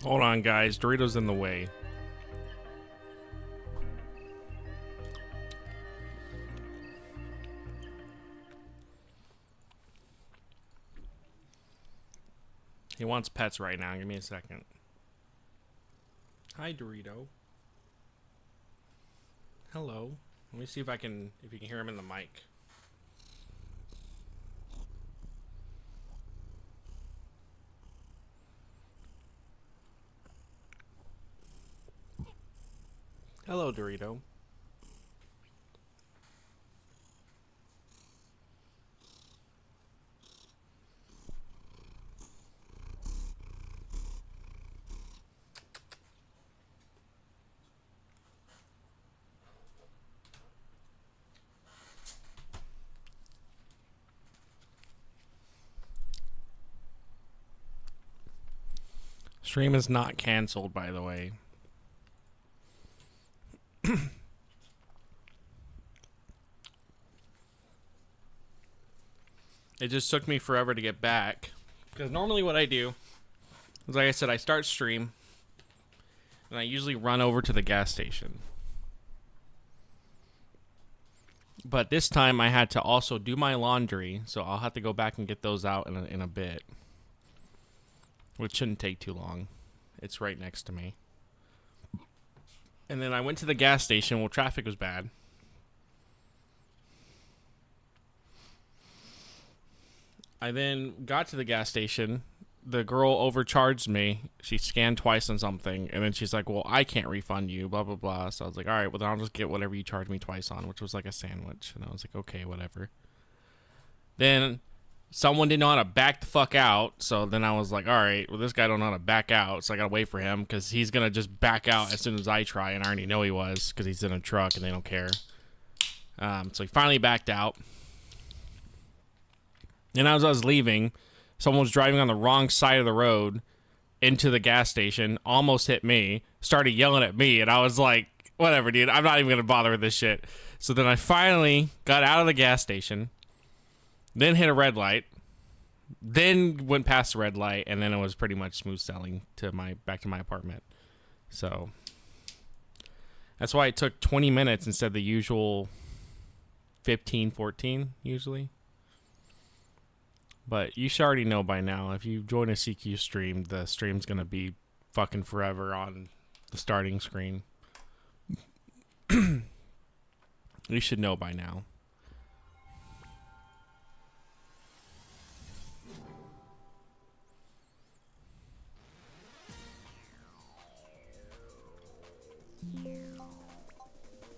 Hold on, guys. Doritos in the way. He wants pets right now. Give me a second. Hi, Dorito. Hello. Let me see if you can hear him in the mic. Hello, Dorito. Stream is not canceled, by the way. It just took me forever to get back. Because normally what I do is, like I said, I start stream. And I usually run over to the gas station. But this time I had to also do my laundry. So I'll have to go back and get those out in a bit. Which shouldn't take too long. It's right next to me. And then I went to the gas station. Well, traffic was bad. I then got to the gas station. The girl overcharged me. She scanned twice on something. And then she's like, well, I can't refund you, blah, blah, blah. So I was like, all right, well, then I'll just get whatever you charged me twice on, which was like a sandwich. And I was like, okay, whatever. Then someone didn't know how to back the fuck out. So then I was like, all right, well, this guy don't know how to back out. So I got to wait for him because he's going to just back out as soon as I try. And I already know he was because he's in a truck and they don't care. So he finally backed out. And as I was leaving, someone was driving on the wrong side of the road into the gas station, almost hit me, started yelling at me, and I was like, whatever, dude, I'm not even going to bother with this shit. So then I finally got out of the gas station, then hit a red light, then went past the red light, and then it was pretty much smooth sailing to back to my apartment. So that's why it took 20 minutes instead of the usual 15, 14 usually. But you should already know by now, if you join a CQ stream, the stream's going to be fucking forever on the starting screen. You should know by now.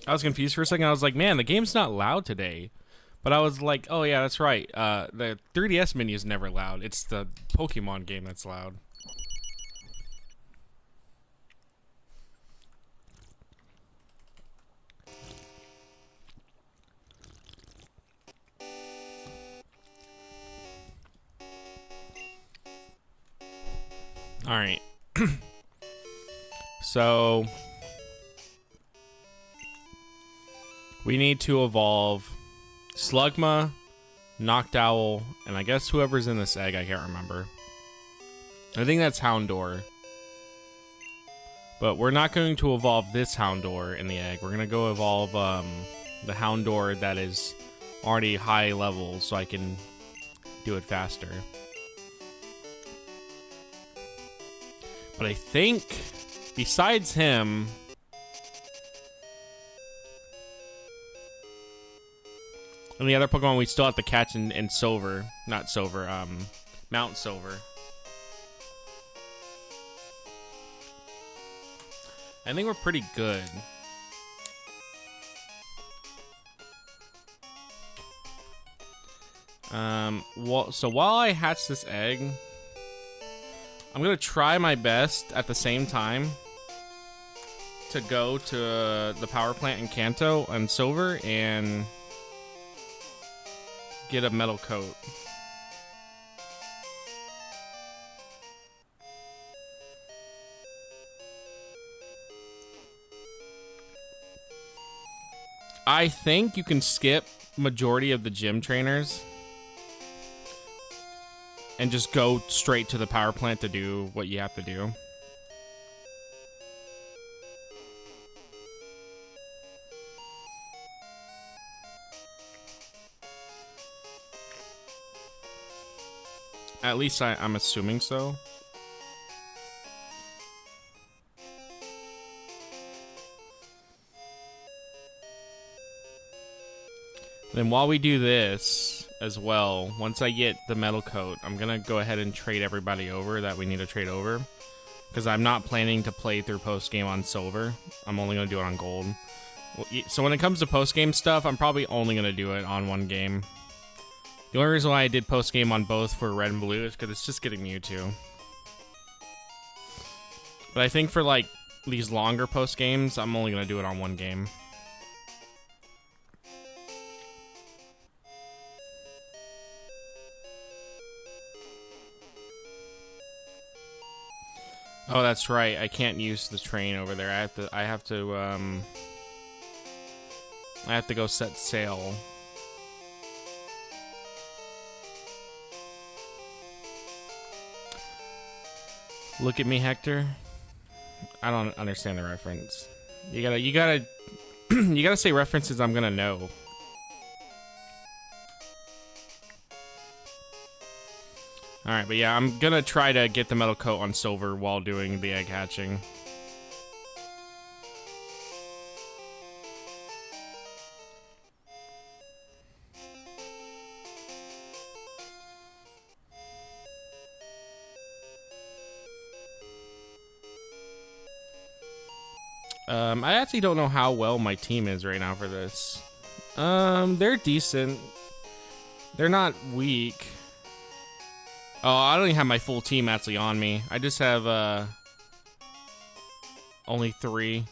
I was confused for a second. I was like, man, the game's not loud today. But I was like, oh yeah, that's right. The 3DS menu is never loud. It's the Pokemon game that's loud. Alright. So we need to evolve Slugma, Noctowl, and I guess whoever's in this egg, I can't remember. I think that's Houndour. But we're not going to evolve this Houndour in the egg. We're going to go evolve the Houndour that is already high level so I can do it faster. But I think, besides him, and the other Pokemon we still have to catch in Silver. Not Silver, Mount Silver. I think we're pretty good. So while I hatch this egg, I'm gonna try my best at the same time to go to the power plant in Kanto and Silver and get a metal coat. I think you can skip majority of the gym trainers and just go straight to the power plant to do what you have to do. At least I'm assuming so. Then while we do this as well, once I get the metal coat, I'm gonna go ahead and trade everybody over that we need to trade over. Because I'm not planning to play through post-game on silver. I'm only gonna do it on gold. So when it comes to post-game stuff, I'm probably only gonna do it on one game. The only reason why I did post-game on both for red and blue is because it's just getting Mewtwo. But I think for like these longer post-games, I'm only gonna do it on one game. Oh, that's right. I can't use the train over there. I have to go set sail. Look at me, Hector. I don't understand the reference. You gotta you gotta say references I'm gonna know. Alright, but yeah, I'm gonna try to get the metal coat on silver while doing the egg hatching. I actually don't know how well my team is right now for this. They're decent. They're not weak. Oh, I don't even have my full team actually on me. I just have, only 3.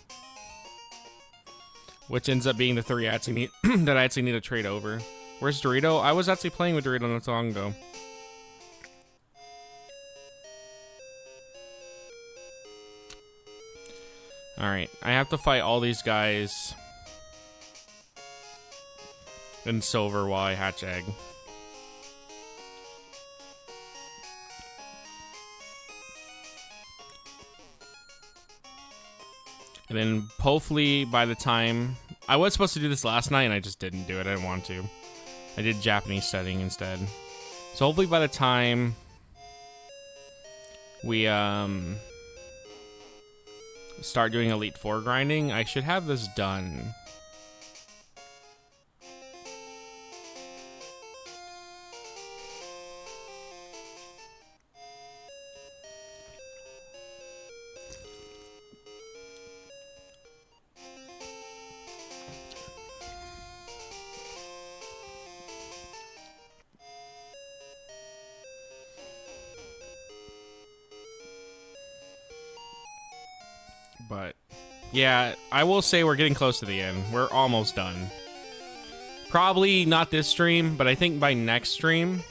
Which ends up being the 3 I actually need that I actually need to trade over. Where's Dorito? I was actually playing with Dorito not so long ago. Alright, I have to fight all these guys in silver while I hatch egg. And then hopefully by the time... I was supposed to do this last night and I just didn't do it. I didn't want to. I did Japanese setting instead. So hopefully by the time we start doing Elite Four grinding, I should have this done. But yeah, I will say we're getting close to the end. We're almost done. Probably not this stream, but I think by next stream...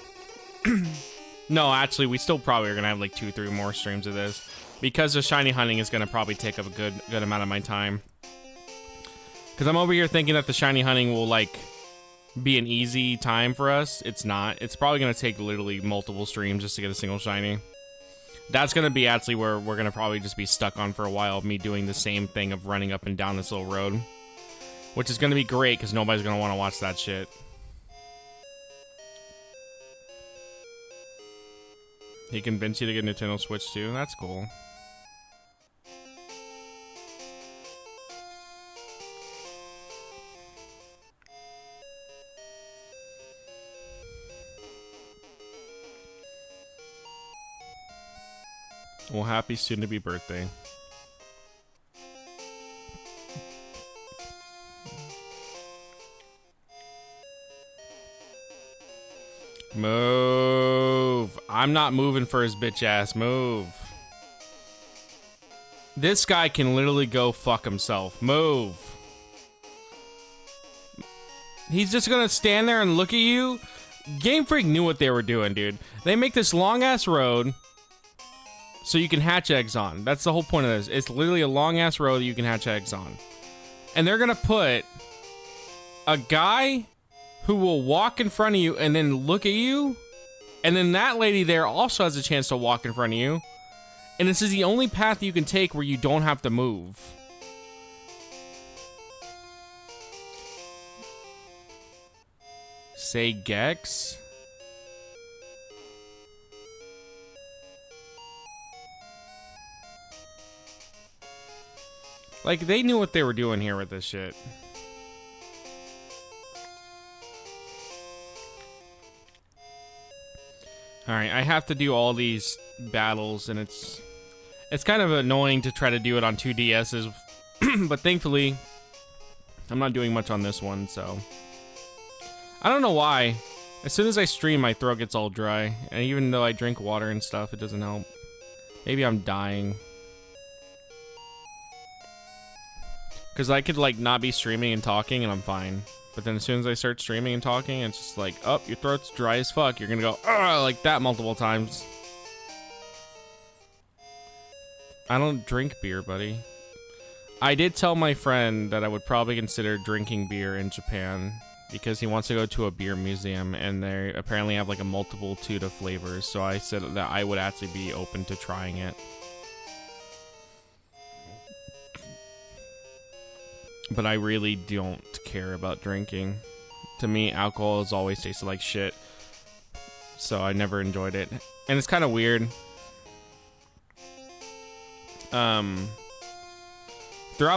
No, actually, we still probably are going to have like 2-3 more streams of this. Because the shiny hunting is going to probably take up a good amount of my time. Because I'm over here thinking that the shiny hunting will like be an easy time for us. It's not. It's probably going to take literally multiple streams just to get a single shiny. That's going to be actually where we're going to probably just be stuck on for a while, me doing the same thing of running up and down this little road. Which is going to be great, because nobody's going to want to watch that shit. He convinced you to get a Nintendo Switch too? That's cool. Well, happy soon-to-be birthday. Move. I'm not moving for his bitch ass. Move. This guy can literally go fuck himself. Move. He's just gonna stand there and look at you. Game Freak knew what they were doing, dude. They make this long-ass road so you can hatch eggs on. That's the whole point of this. It's literally a long-ass road that you can hatch eggs on. And they're gonna put a guy who will walk in front of you and then look at you. And then that lady there also has a chance to walk in front of you. And this is the only path you can take where you don't have to move. Say Gex? Like, they knew what they were doing here with this shit. Alright, I have to do all these battles, and it's kind of annoying to try to do it on 2 DSs, but thankfully, I'm not doing much on this one, so... I don't know why. As soon as I stream, my throat gets all dry, and even though I drink water and stuff, it doesn't help. Maybe I'm dying. Because I could, like, not be streaming and talking, and I'm fine. But then as soon as I start streaming and talking, it's just like, oh, your throat's dry as fuck. You're gonna go, ugh, like that multiple times. I don't drink beer, buddy. I did tell my friend that I would probably consider drinking beer in Japan because he wants to go to a beer museum, and they apparently have like a multitude of flavors. So I said that I would actually be open to trying it. But I really don't care about drinking. To me, alcohol has always tasted like shit. So I never enjoyed it. And it's kind of weird. Throughout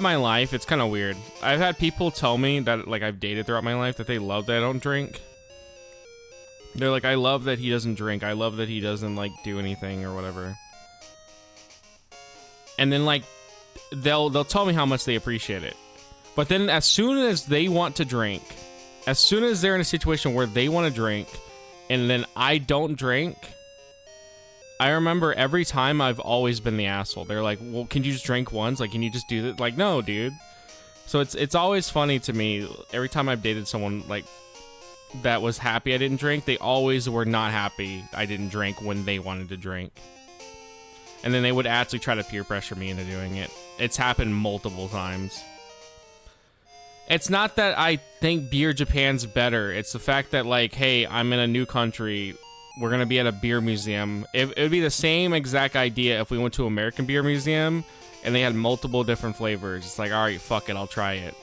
my life, it's kind of weird. I've had people tell me that, like, I've dated throughout my life that they love that I don't drink. They're like, I love that he doesn't drink. I love that he doesn't, like, do anything or whatever. And then, like, they'll tell me how much they appreciate it. But then as soon as they want to drink, as soon as they're in a situation where they want to drink, and then I don't drink, I remember every time I've always been the asshole. They're like, well, can you just drink once? Like, can you just do that? Like, no, dude. So it's always funny to me. Every time I've dated someone, like, that was happy I didn't drink, they always were not happy I didn't drink when they wanted to drink. And then they would actually try to peer pressure me into doing it. It's happened multiple times. It's not that I think Beer Japan's better. It's the fact that, like, hey, I'm in a new country. We're going to be at a beer museum. It would be the same exact idea if we went to American Beer Museum and they had multiple different flavors. It's like, all right, fuck it, I'll try it.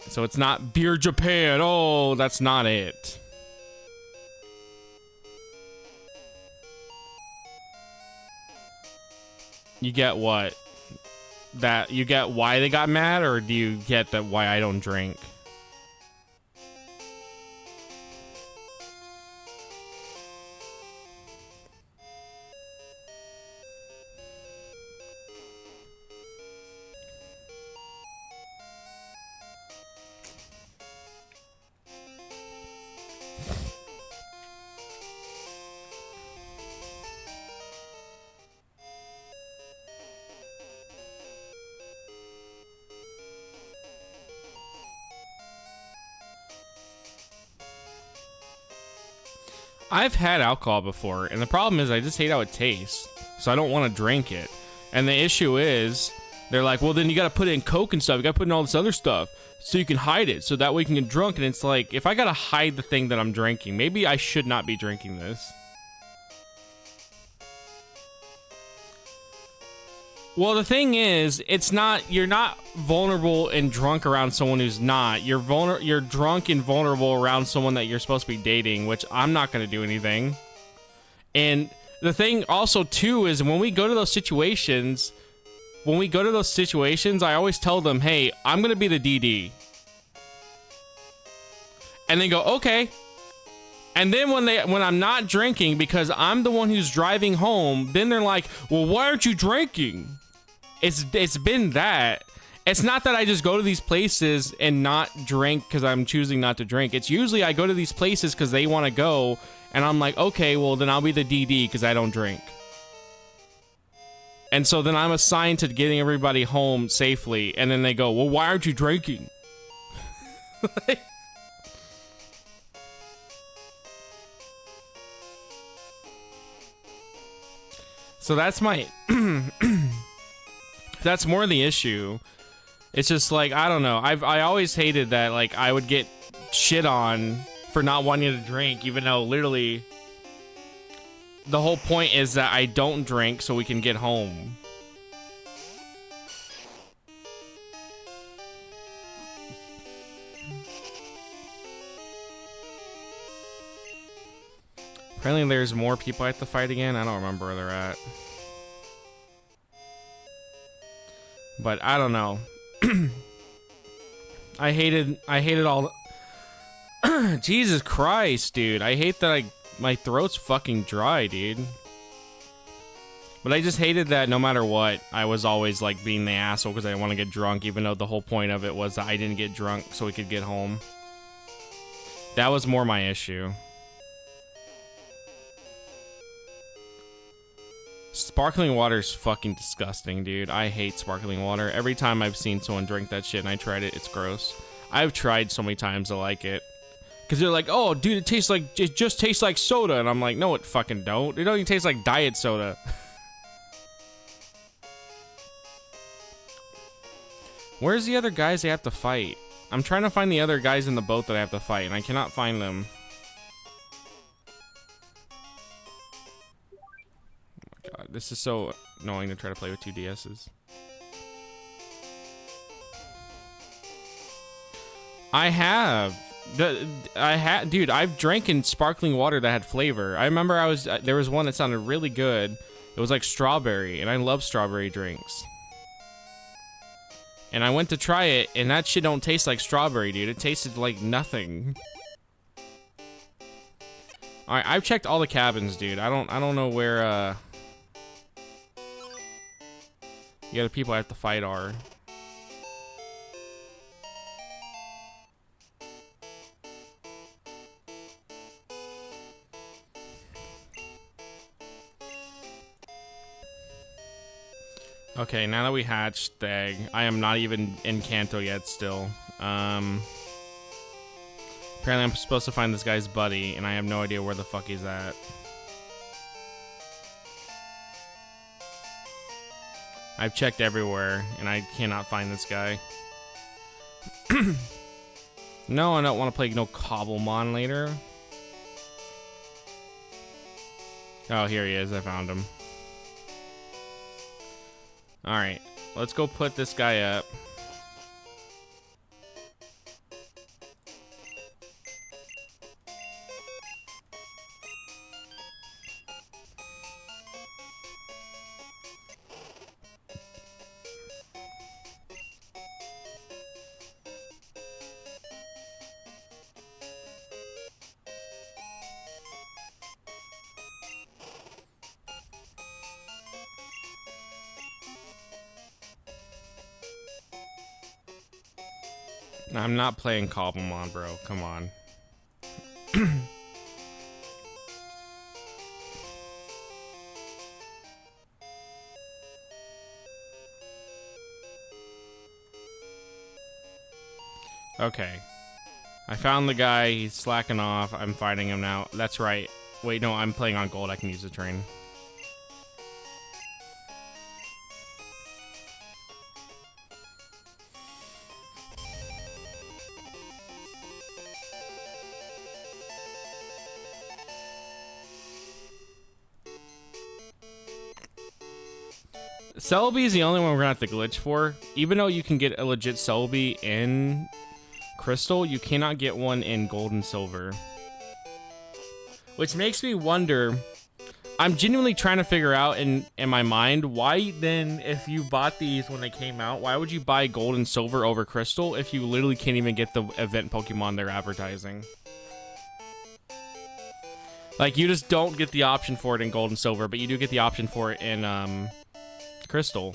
So it's not Beer Japan. Oh, that's not it. You get what? That you get why they got mad, or do you get that why I don't drink? I've had alcohol before, and the problem is I just hate how it tastes, so I don't want to drink it. And the issue is, they're like, well, then you gotta put in Coke and stuff, you gotta put in all this other stuff, so you can hide it, so that way you can get drunk. And it's like, if I gotta hide the thing that I'm drinking, maybe I should not be drinking this. Well, the thing is, it's not, you're not vulnerable and drunk around someone who's not. You're drunk and vulnerable around someone that you're supposed to be dating, which I'm not going to do anything. And the thing also, too, is when we go to those situations, I always tell them, hey, I'm going to be the DD. And they go, okay. And then when I'm not drinking, because I'm the one who's driving home, then they're like, well, why aren't you drinking? It's been that. It's not that I just go to these places and not drink because I'm choosing not to drink. It's usually I go to these places because they want to go, and I'm like, okay, well, then I'll be the DD because I don't drink. And so then I'm assigned to getting everybody home safely, and then they go, well, why aren't you drinking? So that's my... That's more the issue. It's just like, I don't know. I always hated that, like, I would get shit on for not wanting to drink, even though literally the whole point is that I don't drink so we can get home. Apparently there's more people I have to fight again. I don't remember where they're at. But I don't know. I hated all the Jesus Christ, dude. I hate that my throat's fucking dry, dude. But I just hated that no matter what, I was always like being the asshole because I didn't want to get drunk, even though the whole point of it was that I didn't get drunk so we could get home. That was more my issue. Sparkling water is fucking disgusting, dude. I hate sparkling water. Every time I've seen someone drink that shit and I tried it, it's gross. I've tried so many times to like it. Because they're like, oh, dude, it just tastes like soda. And I'm like, no, it fucking don't. It don't even taste like diet soda. Where's the other guys they have to fight? I'm trying to find the other guys in the boat that I have to fight, and I cannot find them. Oh my god, this is so annoying to try to play with 2 DSs. Dude, I've drank in sparkling water that had flavor. I remember there was one that sounded really good. It was like strawberry, and I love strawberry drinks. And I went to try it, and that shit don't taste like strawberry, dude. It tasted like nothing. All right, I've checked all the cabins, dude. I don't know where the other people I have to fight are. Okay, now that we hatched the egg, I am not even in Kanto yet still. Apparently I'm supposed to find this guy's buddy, and I have no idea where the fuck he's at. I've checked everywhere, and I cannot find this guy. No, I don't want to play no Cobblemon later. Oh, here he is. I found him. Alright, let's go put this guy up. I'm not playing Cobblemon, bro. Come on. Okay. I found the guy. He's slacking off. I'm fighting him now. That's right. Wait, no, I'm playing on gold. I can use the train. Celebi is the only one we're gonna have to glitch for. Even though you can get a legit Celebi in Crystal, you cannot get one in Gold and Silver. Which makes me wonder, I'm genuinely trying to figure out in my mind, why then, if you bought these when they came out, why would you buy Gold and Silver over Crystal if you literally can't even get the event Pokemon they're advertising? Like, you just don't get the option for it in Gold and Silver, but you do get the option for it in, Crystal.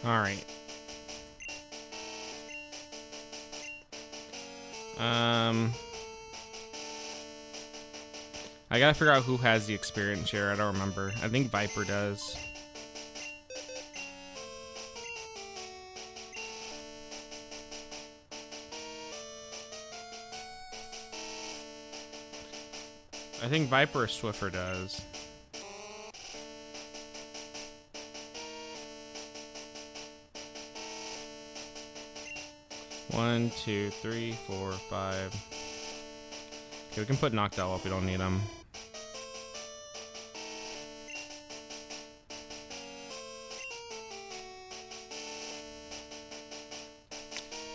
All right. I gotta figure out who has the experience share. I don't remember. I think Viper does. I think Viper or Swiffer does. One, two, three, four, five. Okay, we can put Noctowl up. We don't need him.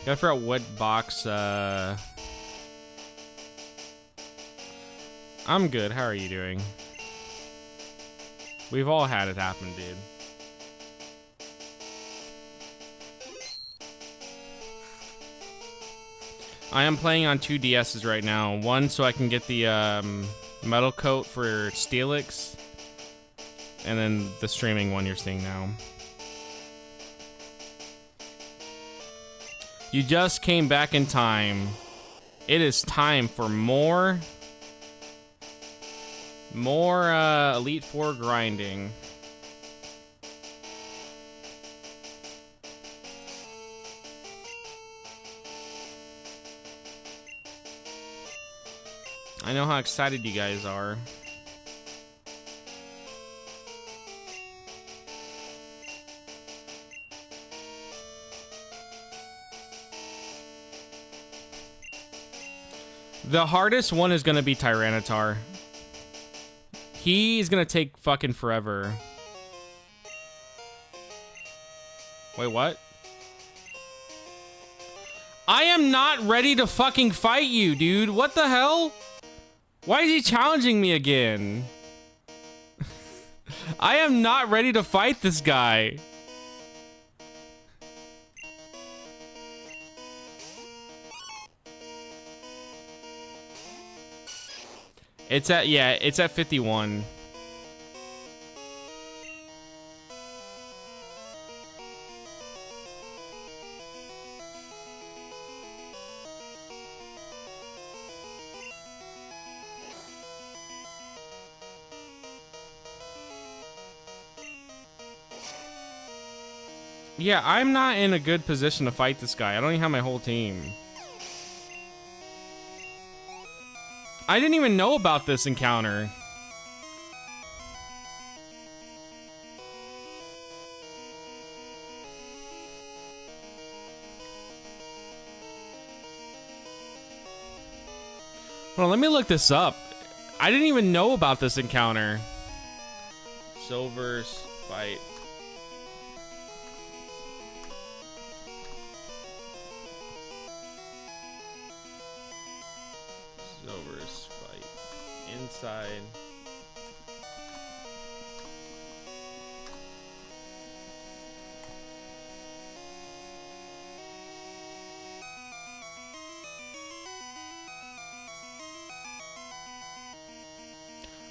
Gotta figure out what box, I'm good. How are you doing? We've all had it happen, dude. I am playing on 2 DSs right now. One so I can get the metal coat for Steelix, and then the streaming one you're seeing now. You just came back in time. It is time for more Elite Four grinding. I know how excited you guys are. The hardest one is going to be Tyranitar. He's going to take fucking forever. Wait, what? I am not ready to fucking fight you, dude. What the hell? Why is he challenging me again? I am not ready to fight this guy. It's at 51. Yeah, I'm not in a good position to fight this guy. I don't even have my whole team. I didn't even know about this encounter. Hold on, let me look this up. I didn't even know about this encounter. Silver's fight. Silver's fight. Inside.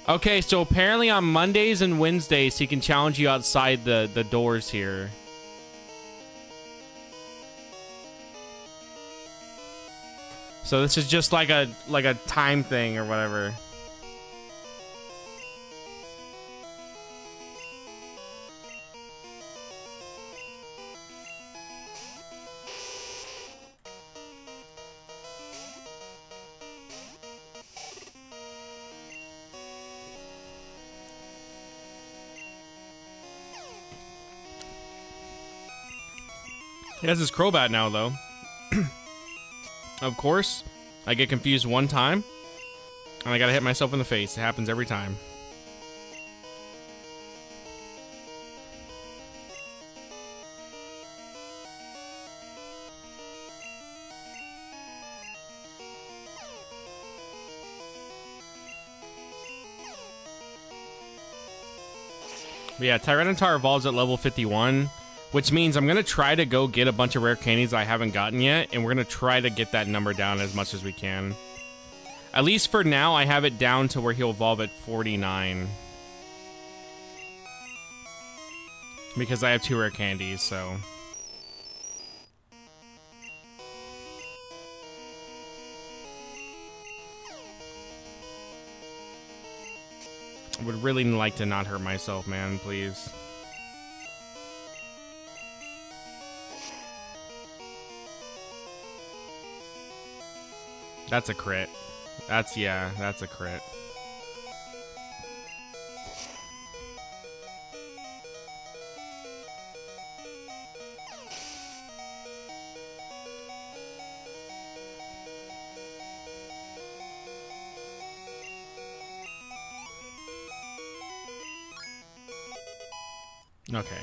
Okay, so apparently on Mondays and Wednesdays he can challenge you outside the doors here. So this is just like a time thing or whatever. He has his Crobat now, though. Of course, I get confused one time, and I gotta hit myself in the face. It happens every time. But yeah, Tyranitar evolves at level 51. Which means I'm going to try to go get a bunch of rare candies I haven't gotten yet, and we're going to try to get that number down as much as we can. At least for now, I have it down to where he'll evolve at 49. Because I have 2 rare candies, so... I would really like to not hurt myself, man, please. That's a crit. That's a crit. Okay.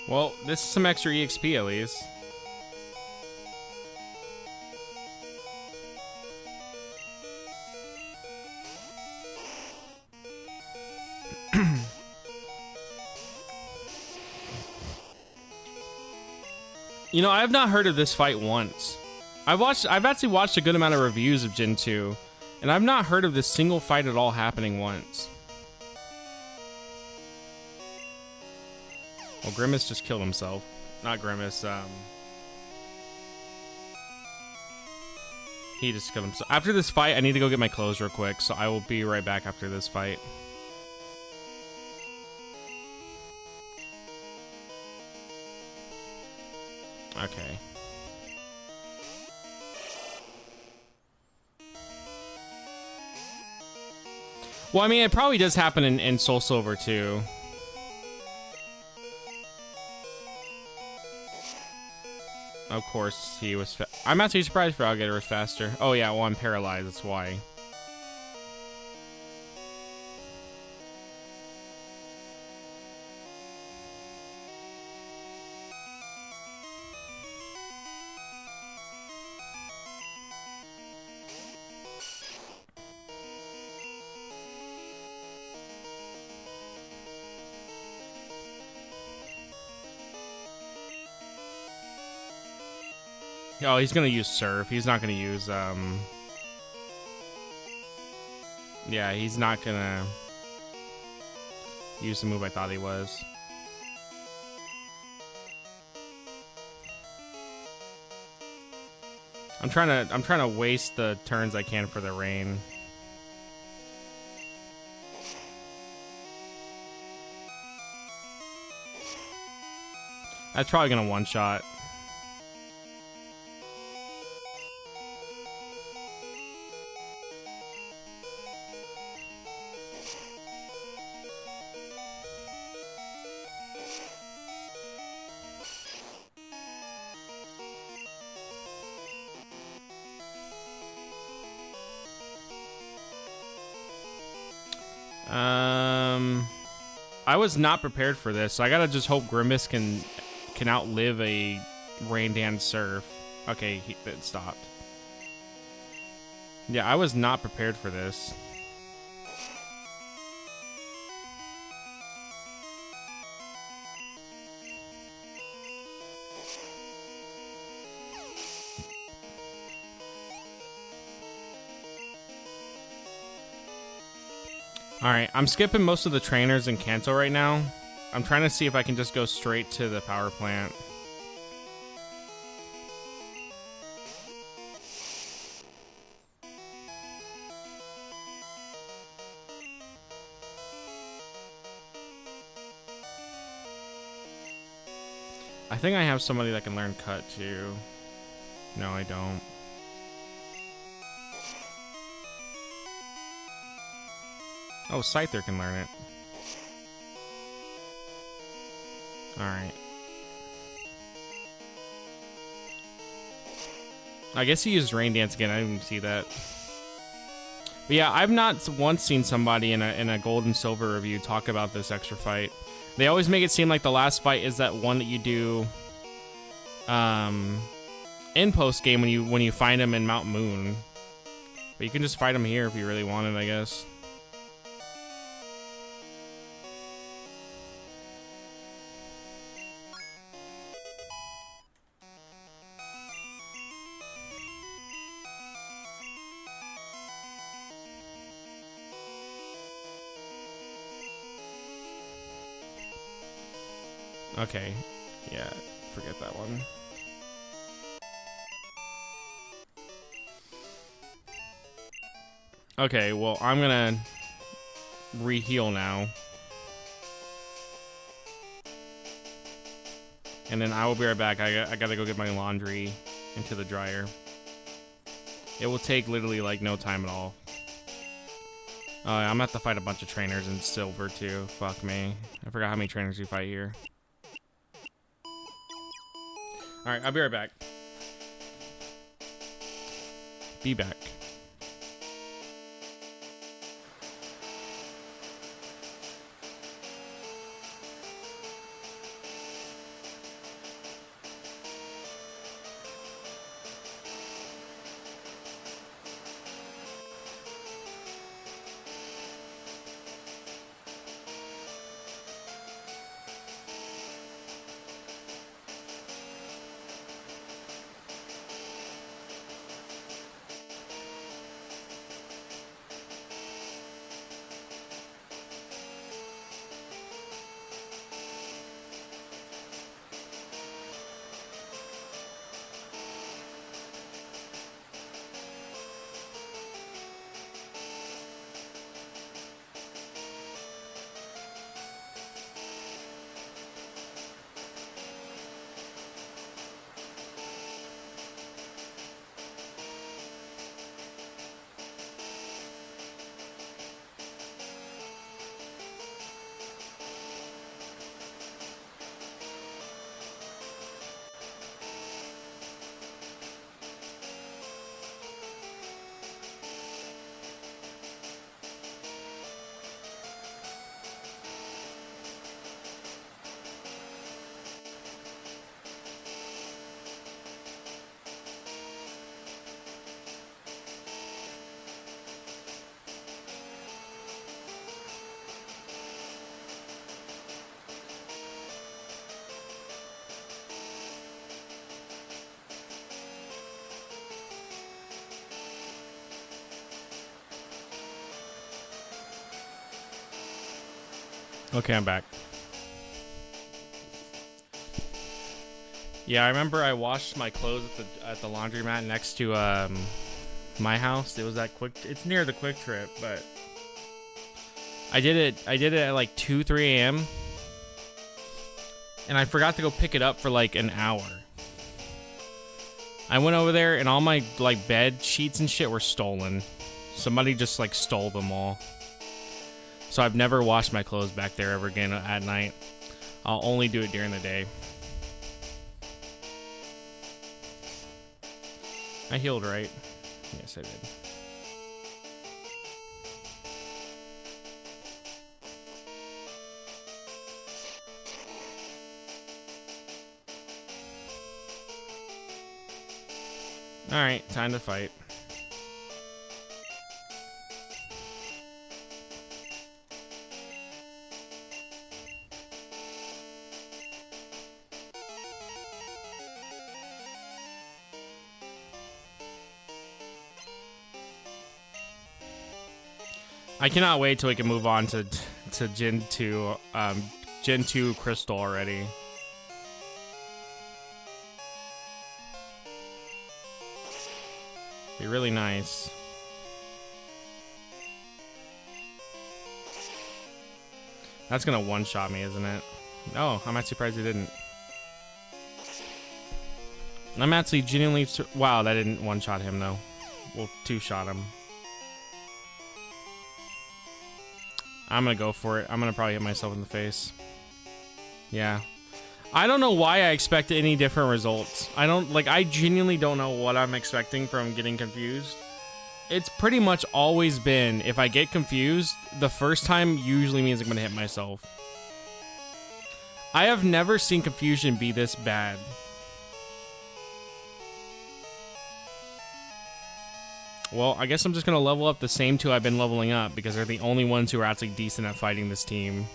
Well, this is some extra EXP at least. You know, I have not heard of this fight once. I've actually watched a good amount of reviews of Gen 2, and I've not heard of this single fight at all happening once. Well, Grimace just killed himself. Not Grimace, he just killed himself. After this fight, I need to go get my clothes real quick, so I will be right back after this fight. Okay. Well, I mean, it probably does happen in Soul Silver, too. Of course, he was I'm actually surprised Froggator was faster. Oh, yeah, well, I'm paralyzed, that's why. Oh, he's gonna use Surf. He's not gonna use, yeah, he's not gonna use the move I thought he was. I'm trying to waste the turns I can for the rain. That's probably gonna one-shot. I was not prepared for this, so I gotta just hope Grimace can outlive a Rain Dance Surf. Okay, it stopped. Yeah, I was not prepared for this. Alright, I'm skipping most of the trainers in Kanto right now. I'm trying to see if I can just go straight to the power plant. I think I have somebody that can learn Cut too. No, I don't. Oh, Scyther can learn it. Alright. I guess he used Rain Dance again. I didn't even see that. But yeah, I've not once seen somebody in a gold and silver review talk about this extra fight. They always make it seem like the last fight is that one that you do in post game when you find him in Mount Moon. But you can just fight him here if you really wanted, I guess. Okay, yeah, forget that one. Okay, well, I'm gonna re-heal now. And then I will be right back. I gotta go get my laundry into the dryer. It will take literally like no time at all. I'm gonna have to fight a bunch of trainers in silver too. Fuck me. I forgot how many trainers you fight here. Alright, I'll be right back. Be back. Okay, I'm back. Yeah, I remember I washed my clothes at the laundromat next to my house. It was that quick. It's near the Quick Trip, but I did it at like 2-3 a.m. and I forgot to go pick it up for like an hour. I went over there and all my like bed sheets and shit were stolen. Somebody just like stole them all. So I've never washed my clothes back there ever again at night. I'll only do it during the day. I healed, right? Yes, I did. Alright, time to fight. I cannot wait till we can move on to Gen 2 Crystal already. Be really nice. That's gonna one-shot me, isn't it? Oh, I'm actually surprised it didn't. I'm actually genuinely... Wow, that didn't one-shot him, though. Well, two-shot him. I'm gonna go for it. I'm gonna probably hit myself in the face. Yeah. I don't know why I expect any different results. I genuinely don't know what I'm expecting from getting confused. It's pretty much always been, if I get confused, the first time usually means I'm gonna hit myself. I have never seen confusion be this bad. Well, I guess I'm just gonna level up the same two I've been leveling up because they're the only ones who are actually decent at fighting this team.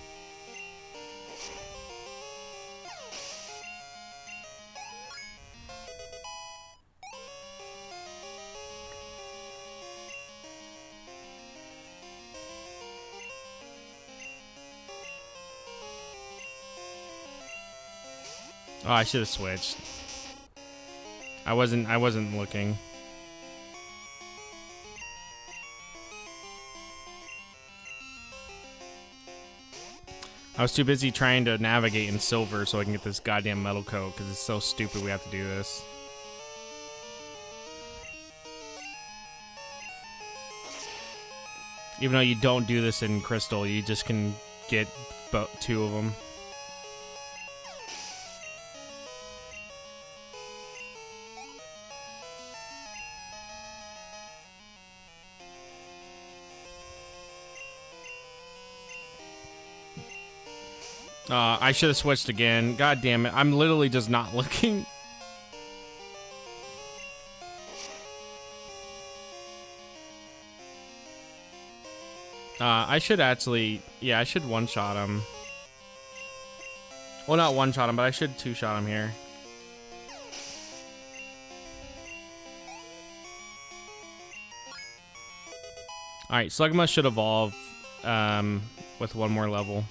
Oh, I should have switched. I wasn't looking. I was too busy trying to navigate in silver so I can get this goddamn metal coat because it's so stupid we have to do this. Even though you don't do this in crystal, you just can get two of them. I should have switched again. God damn it. I'm literally just not looking. I should actually... Yeah, I should one-shot him. Well, not one-shot him, but I should two-shot him here. Alright, Slugma should evolve with one more level.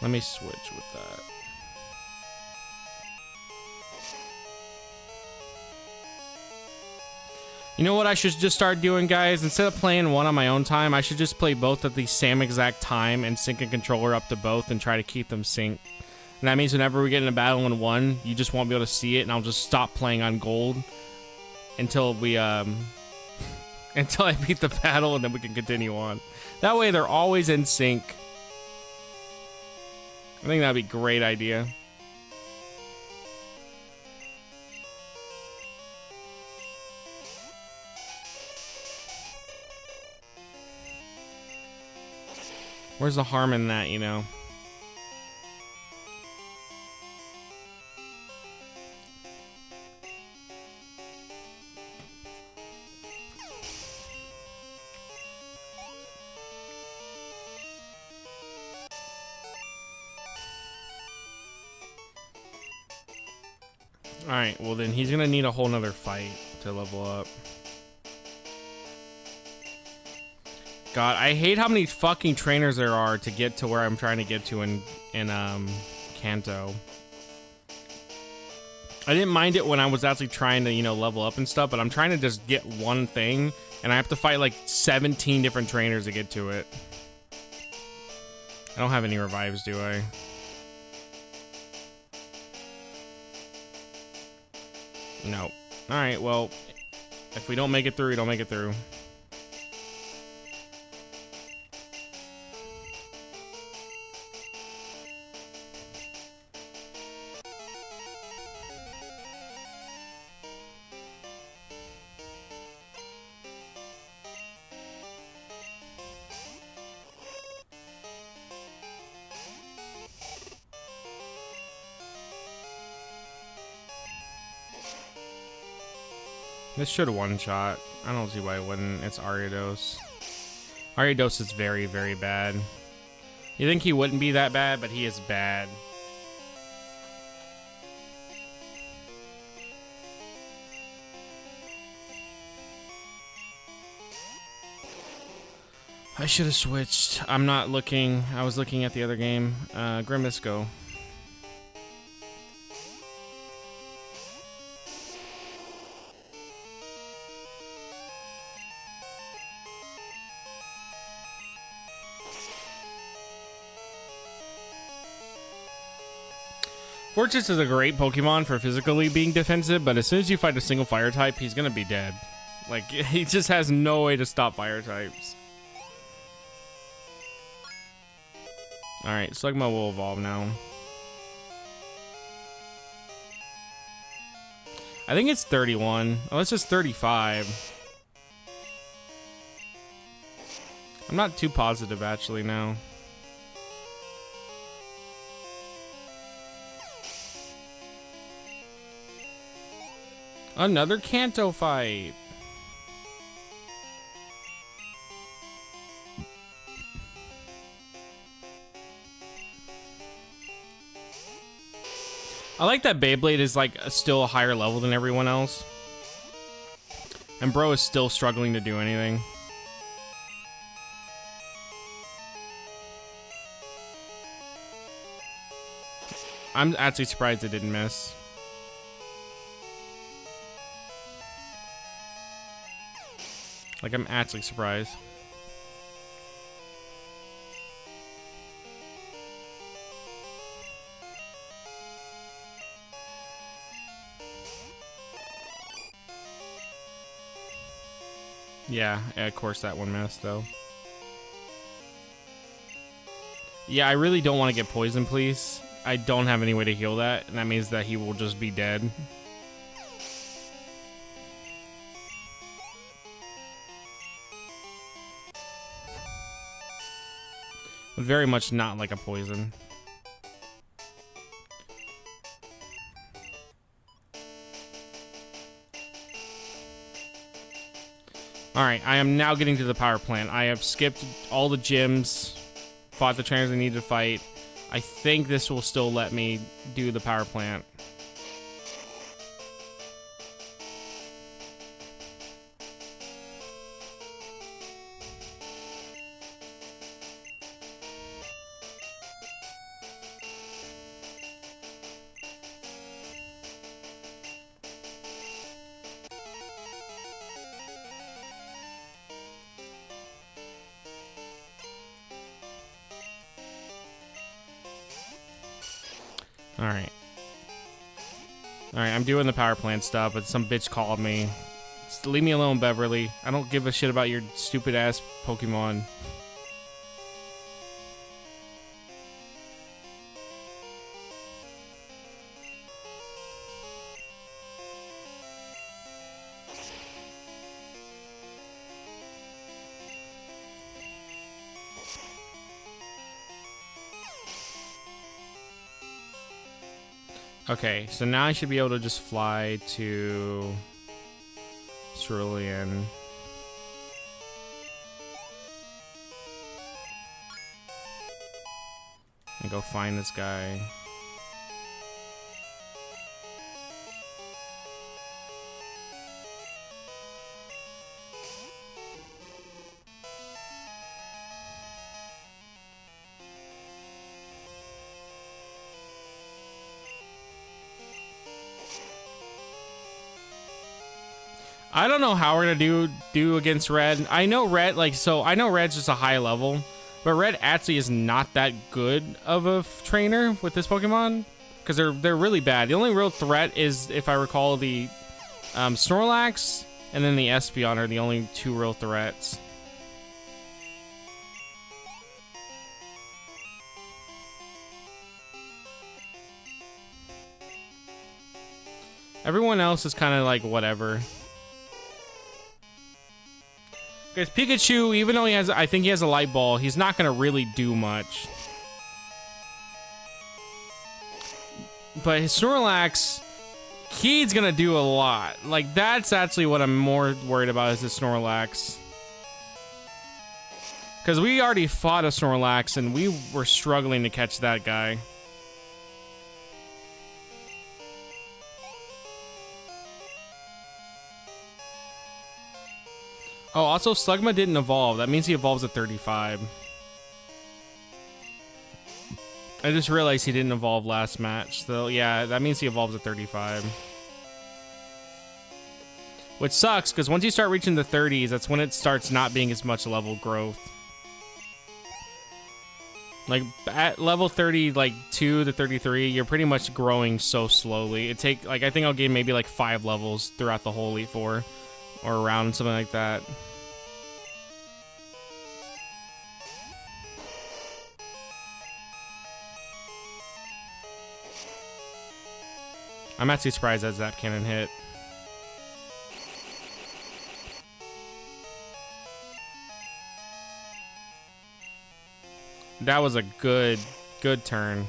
Let me switch with that. You know what I should just start doing, guys? Instead of playing one on my own time, I should just play both at the same exact time and sync a controller up to both and try to keep them synced. And that means whenever we get in a battle in one, you just won't be able to see it, and I'll just stop playing on gold until we until I beat the battle, and then we can continue on. That way they're always in sync. I think that'd be a great idea. Where's the harm in that, you know? Alright, well then he's gonna need a whole nother fight to level up. God, I hate how many fucking trainers there are to get to where I'm trying to get to in Kanto. I didn't mind it when I was actually trying to, you know, level up and stuff, but I'm trying to just get one thing, and I have to fight like 17 different trainers to get to it. I don't have any revives, do I? No. Alright, well, if we don't make it through, we don't make it through. This should have one shot. I don't see why it wouldn't. It's Ariados. Ariados is very, very bad. You think he wouldn't be that bad, but he is bad. I should have switched. I'm not looking. I was looking at the other game. Grimace, go. Fortress is a great Pokemon for physically being defensive, but as soon as you fight a single fire type, he's gonna be dead. Like, he just has no way to stop fire types. Alright, Slugma will evolve now. I think it's 31. Oh, it's just 35. I'm not too positive, actually, now. Another Kanto fight. I like that Beyblade is like still a higher level than everyone else. And bro is still struggling to do anything. I'm actually surprised it didn't miss. Like, I'm actually surprised. Yeah, of course that one missed, though. Yeah, I really don't want to get poisoned, please. I don't have any way to heal that, and that means that he will just be dead. But very much not like a poison. Alright, I am now getting to the power plant. I have skipped all the gyms, fought the trainers I need to fight. I think this will still let me do the power plant. Alright. Alright, I'm doing the power plant stuff, but some bitch called me. Just leave me alone, Beverly. I don't give a shit about your stupid ass Pokemon. Okay, so now I should be able to just fly to Cerulean. And go find this guy. I don't know how we're gonna do against Red. I know Red, like, so I know Red's just a high level, but Red actually is not that good of a trainer with this Pokemon because they're really bad. The only real threat is, if I recall, the Snorlax and then the Espeon are the only two real threats. Everyone else is kind of like whatever. Because Pikachu, even though I think he has a light ball, he's not going to really do much. But his Snorlax, he's going to do a lot. Like, that's actually what I'm more worried about is the Snorlax. Because we already fought a Snorlax and we were struggling to catch that guy. Oh, also, Slugma didn't evolve. That means he evolves at 35. I just realized he didn't evolve last match. So, yeah, that means he evolves at 35. Which sucks, because once you start reaching the 30s, that's when it starts not being as much level growth. Like, at level 30, like, 2 to 33, you're pretty much growing so slowly. I think I'll gain maybe, like, 5 levels throughout the whole Elite Four. Or around something like that. I'm actually surprised that Zap Cannon hit. That was a good turn.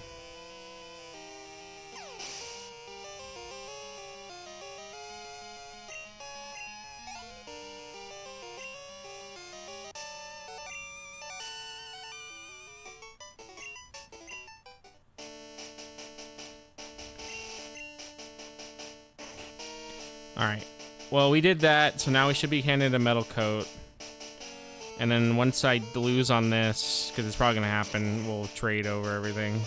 Alright, well, we did that, so now we should be handed a metal coat. And then once I lose on this, because it's probably going to happen, we'll trade over everything.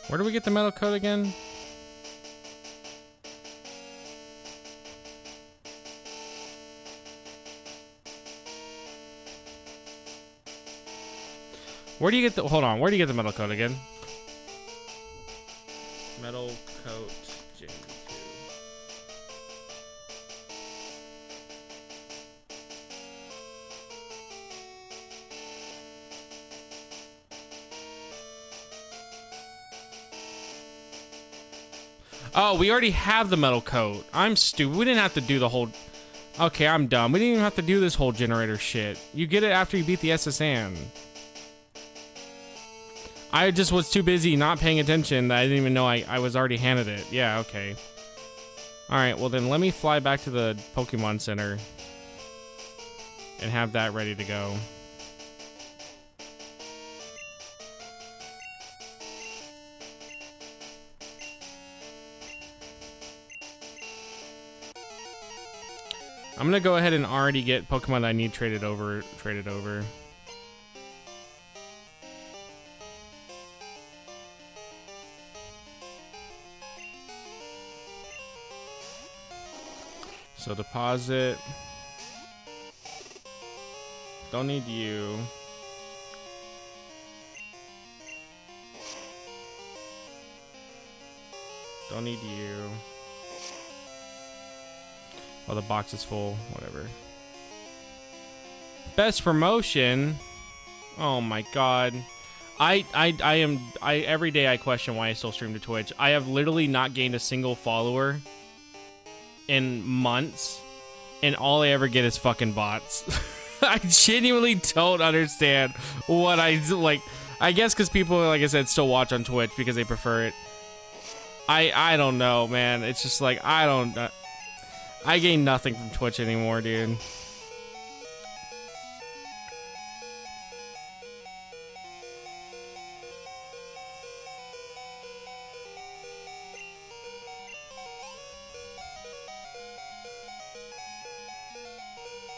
Where do we get the metal coat again? Where do you get the, hold on, where do you get the metal coat again? Metal coat, Gen 2. Oh, we already have the metal coat. I'm stupid. We didn't have to do the whole... Okay, I'm dumb. We didn't even have to do this whole generator shit. You get it after you beat the SSN. I just was too busy not paying attention that I didn't even know I was already handed it. Yeah, okay. Alright, well then let me fly back to the Pokemon Center and have that ready to go. I'm gonna go ahead and already get Pokemon that I need traded over. So deposit. Don't need you. Don't need you. Oh, the box is full. Whatever. Best promotion. Oh my god. Every day I question why I still stream to Twitch. I have literally not gained a single follower in months, and all I ever get is fucking bots. I genuinely don't understand what I like. I guess because people, like I said, still watch on Twitch because they prefer it. I don't know, man. It's just like I gain nothing from Twitch anymore, dude.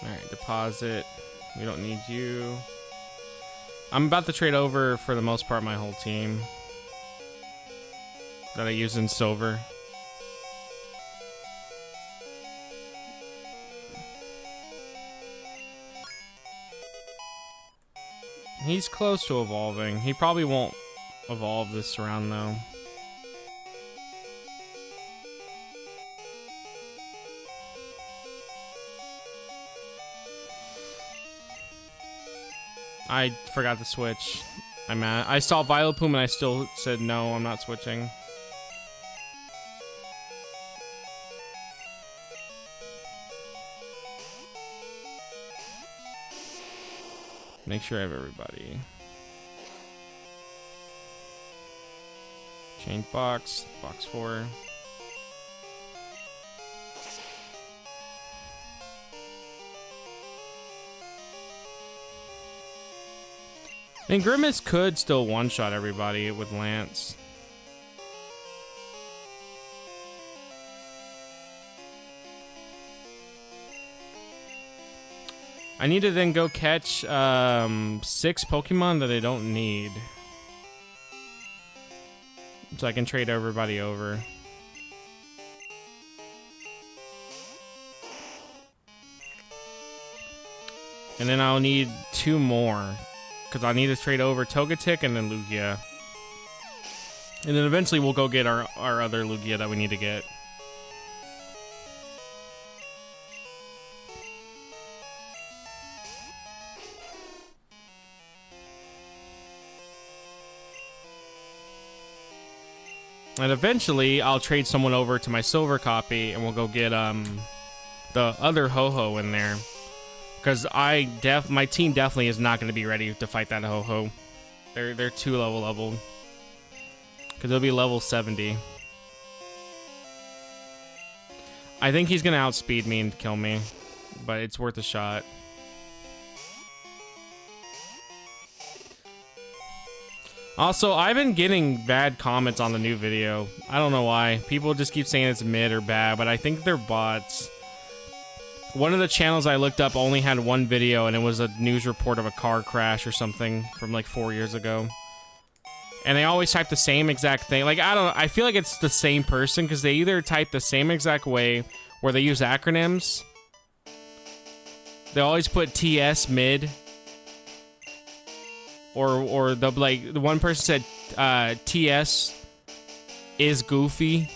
Alright, deposit. We don't need you. I'm about to trade over, for the most part, my whole team that I use in silver. He's close to evolving. He probably won't evolve this round, though. I forgot to switch. I'm mad. I saw Vileplume and I still said no, I'm not switching. Make sure I have everybody. Change box, box 4. And Grimace could still one-shot everybody with Lance. I need to then go catch 6 Pokemon that I don't need. So I can trade everybody over. And then I'll need 2 more. Because I need to trade over Togetic and then Lugia. And then eventually we'll go get our other Lugia that we need to get. And eventually I'll trade someone over to my silver copy and we'll go get the other Ho-Ho in there. Because my team definitely is not going to be ready to fight that Ho-Ho. They're too leveled. Because it'll be level 70. I think he's going to outspeed me and kill me. But it's worth a shot. Also, I've been getting bad comments on the new video. I don't know why. People just keep saying it's mid or bad, but I think they're bots. One of the channels I looked up only had 1 video, and it was a news report of a car crash or something from like 4 years ago. And they always type the same exact thing. Like, I feel like it's the same person, because they either type the same exact way, where they use acronyms. They always put TS mid. Or the one person said TS is Goofy.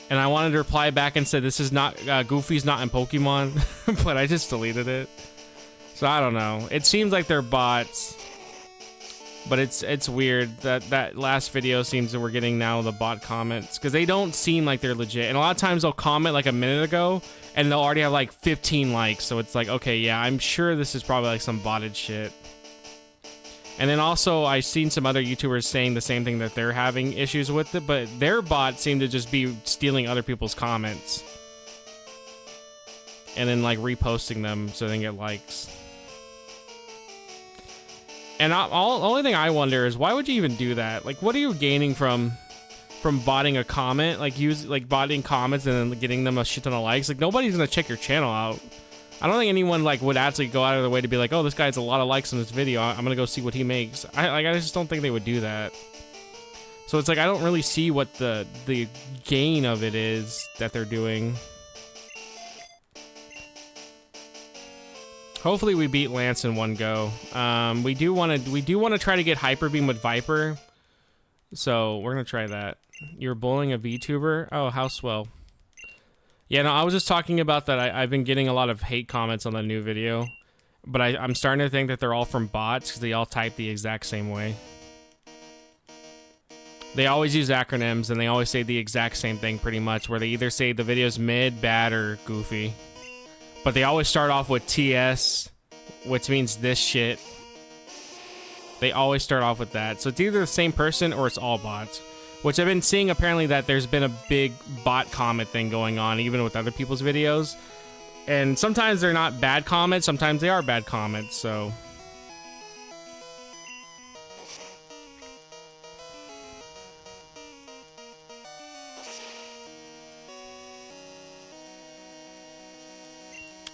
And I wanted to reply back and said this is not Goofy's not in Pokemon, but I just deleted it. So I don't know. It seems like they're bots, but it's weird that last video seems that we're getting now the bot comments because they don't seem like they're legit. And a lot of times they'll comment like a minute ago and they'll already have like 15 likes. So it's like, okay, yeah, I'm sure this is probably like some botted shit. And then also, I've seen some other YouTubers saying the same thing, that they're having issues with it, but their bots seem to just be stealing other people's comments. And then, like, reposting them so they can get likes. And the only thing I wonder is, why would you even do that? Like, what are you gaining from botting a comment? Like, botting comments and then getting them a shit ton of likes? Like, nobody's gonna check your channel out. I don't think anyone like would actually go out of their way to be like, oh, this guy has a lot of likes on this video, I'm gonna go see what he makes. I just don't think they would do that. So it's like, I don't really see what the gain of it is that they're doing. Hopefully we beat Lance in one go. We do want to try to get Hyper Beam with Viper. So we're gonna try that. You're bullying a VTuber? Oh, how swell. Yeah, no, I was just talking about that. I've been getting a lot of hate comments on the new video, but I'm starting to think that they're all from bots because they all type the exact same way. They always use acronyms and they always say the exact same thing pretty much, where they either say the video's mid, bad, or goofy. But they always start off with TS, which means this shit. They always start off with that. So it's either the same person or it's all bots. Which I've been seeing apparently that there's been a big bot comment thing going on, even with other people's videos. And sometimes they're not bad comments, sometimes they are bad comments, so.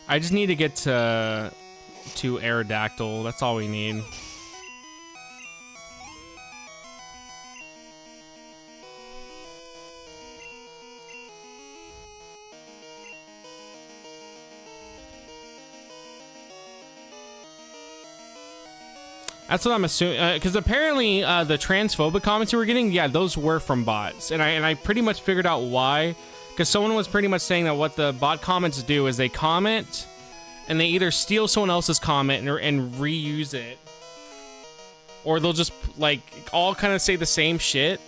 I just need to get to to Aerodactyl. That's all we need. That's what I'm assuming, because apparently the transphobic comments you were getting, yeah, those were from bots, and I pretty much figured out why, because someone was pretty much saying that what the bot comments do is they comment, and they either steal someone else's comment and reuse it, or they'll just like all kind of say the same shit.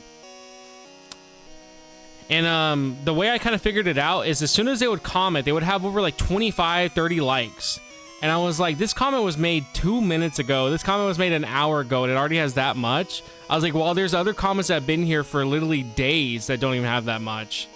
And the way I kind of figured it out is as soon as they would comment, they would have over like 25, 30 likes. And I was like, this comment was made 2 minutes ago. This comment was made an hour ago, and it already has that much. I was like, well, there's other comments that have been here for literally days that don't even have that much.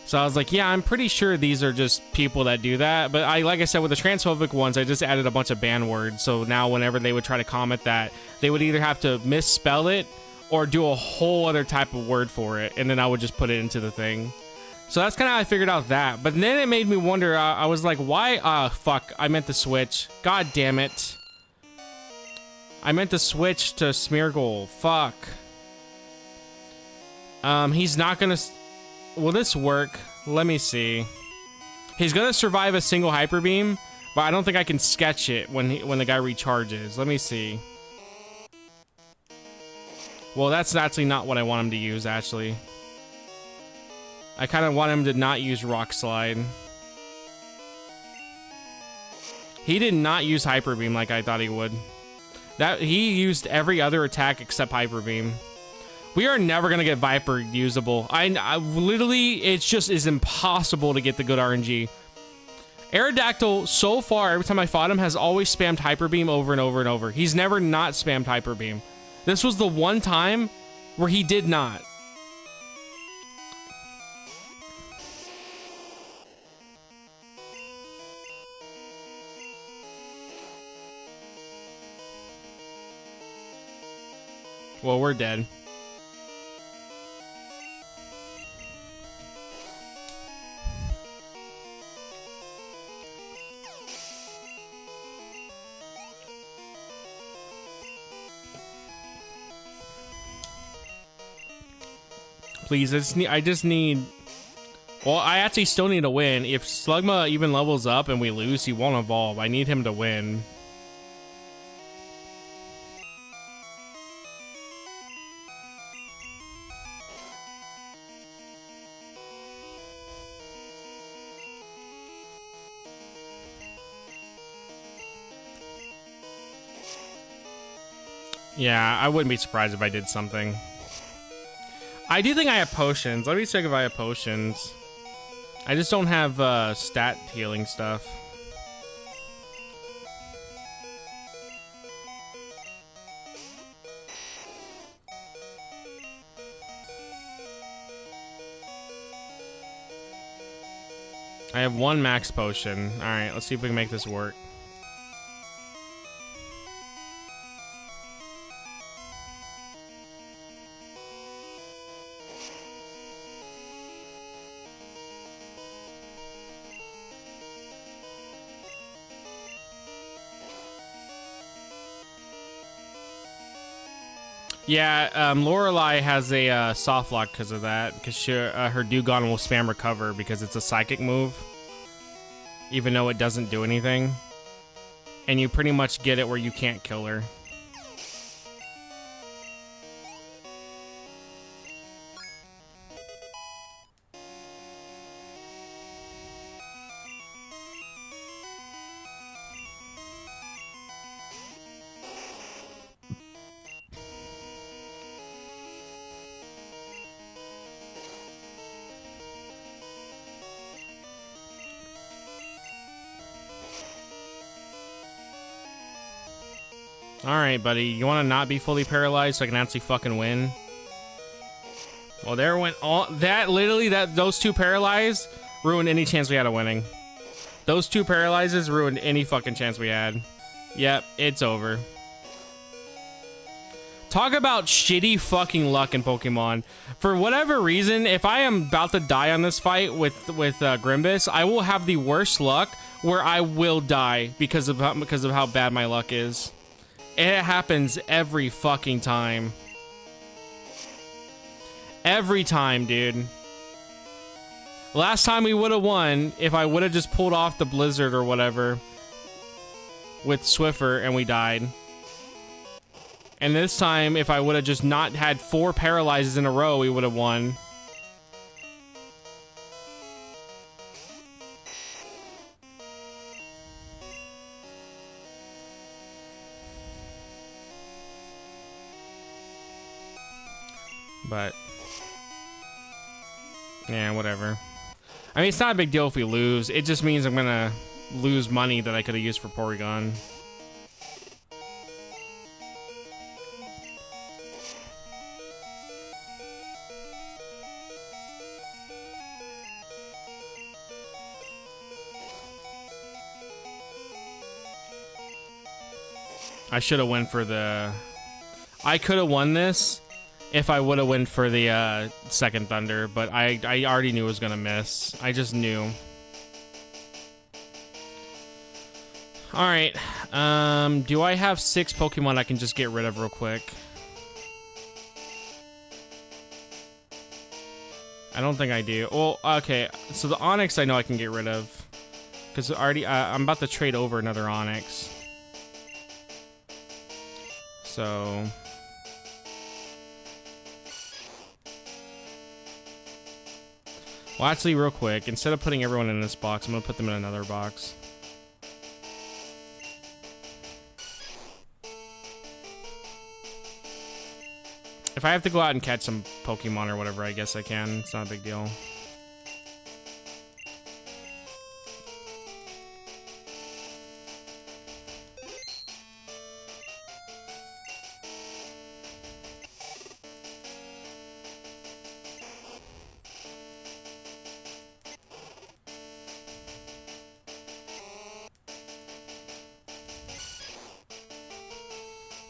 So I was like, yeah, I'm pretty sure these are just people that do that. But like I said, with the transphobic ones, I just added a bunch of ban words. So now whenever they would try to comment that, they would either have to misspell it or do a whole other type of word for it. And then I would just put it into the thing. So that's kind of how I figured out that. But then it made me wonder, I was like, why? Fuck, I meant to switch. God damn it. I meant to switch to Smeargle. Fuck. He's not gonna... Will this work? Let me see. He's gonna survive a single Hyper Beam, but I don't think I can sketch it when the guy recharges. Let me see. Well, that's actually not what I want him to use, actually. I kind of want him to not use Rock Slide. He did not use Hyper Beam like I thought he would. He used every other attack except Hyper Beam. We are never gonna get Viper usable. I literally, it's just is impossible to get the good RNG. Aerodactyl, so far, every time I fought him, has always spammed Hyper Beam over and over and over. He's never not spammed Hyper Beam. This was the one time where he did not. Well, we're dead. Please, I just need... Well, I actually still need to win. If Slugma even levels up and we lose, he won't evolve. I need him to win. Yeah, I wouldn't be surprised if I did something. I do think I have potions. Let me check if I have potions. I just don't have stat healing stuff. I have one max potion. Alright, let's see if we can make this work. Yeah, Lorelei has a soft lock because of that, because her Dewgong will spam recover because it's a psychic move, even though it doesn't do anything, and you pretty much get it where you can't kill her. Alright, buddy. You want to not be fully paralyzed so I can actually fucking win? Well, there went all... That, literally, those two paralyzed ruined any chance we had of winning. Those two paralyzes ruined any fucking chance we had. Yep, it's over. Talk about shitty fucking luck in Pokemon. For whatever reason, if I am about to die on this fight with Grimbus, I will have the worst luck where I will die because of how bad my luck is. It happens every fucking time. Every time, dude. Last time we would have won if I would have just pulled off the blizzard or whatever with Swiffer and we died. And this time, if I would have just not had 4 paralyzes in a row, we would have won. But yeah, whatever. I mean, it's not a big deal if we lose. It just means I'm gonna lose money that I could have used for Porygon. I should have went for the... I could have won this if I would have went for the second Thunder, but I already knew it was gonna miss. I just knew. Alright. Do I have 6 Pokemon I can just get rid of real quick? I don't think I do. Well, okay. So the Onix I know I can get rid of. Because already I'm about to trade over another Onix. So... Well, actually, real quick, instead of putting everyone in this box, I'm going to put them in another box. If I have to go out and catch some Pokemon or whatever, I guess I can. It's not a big deal.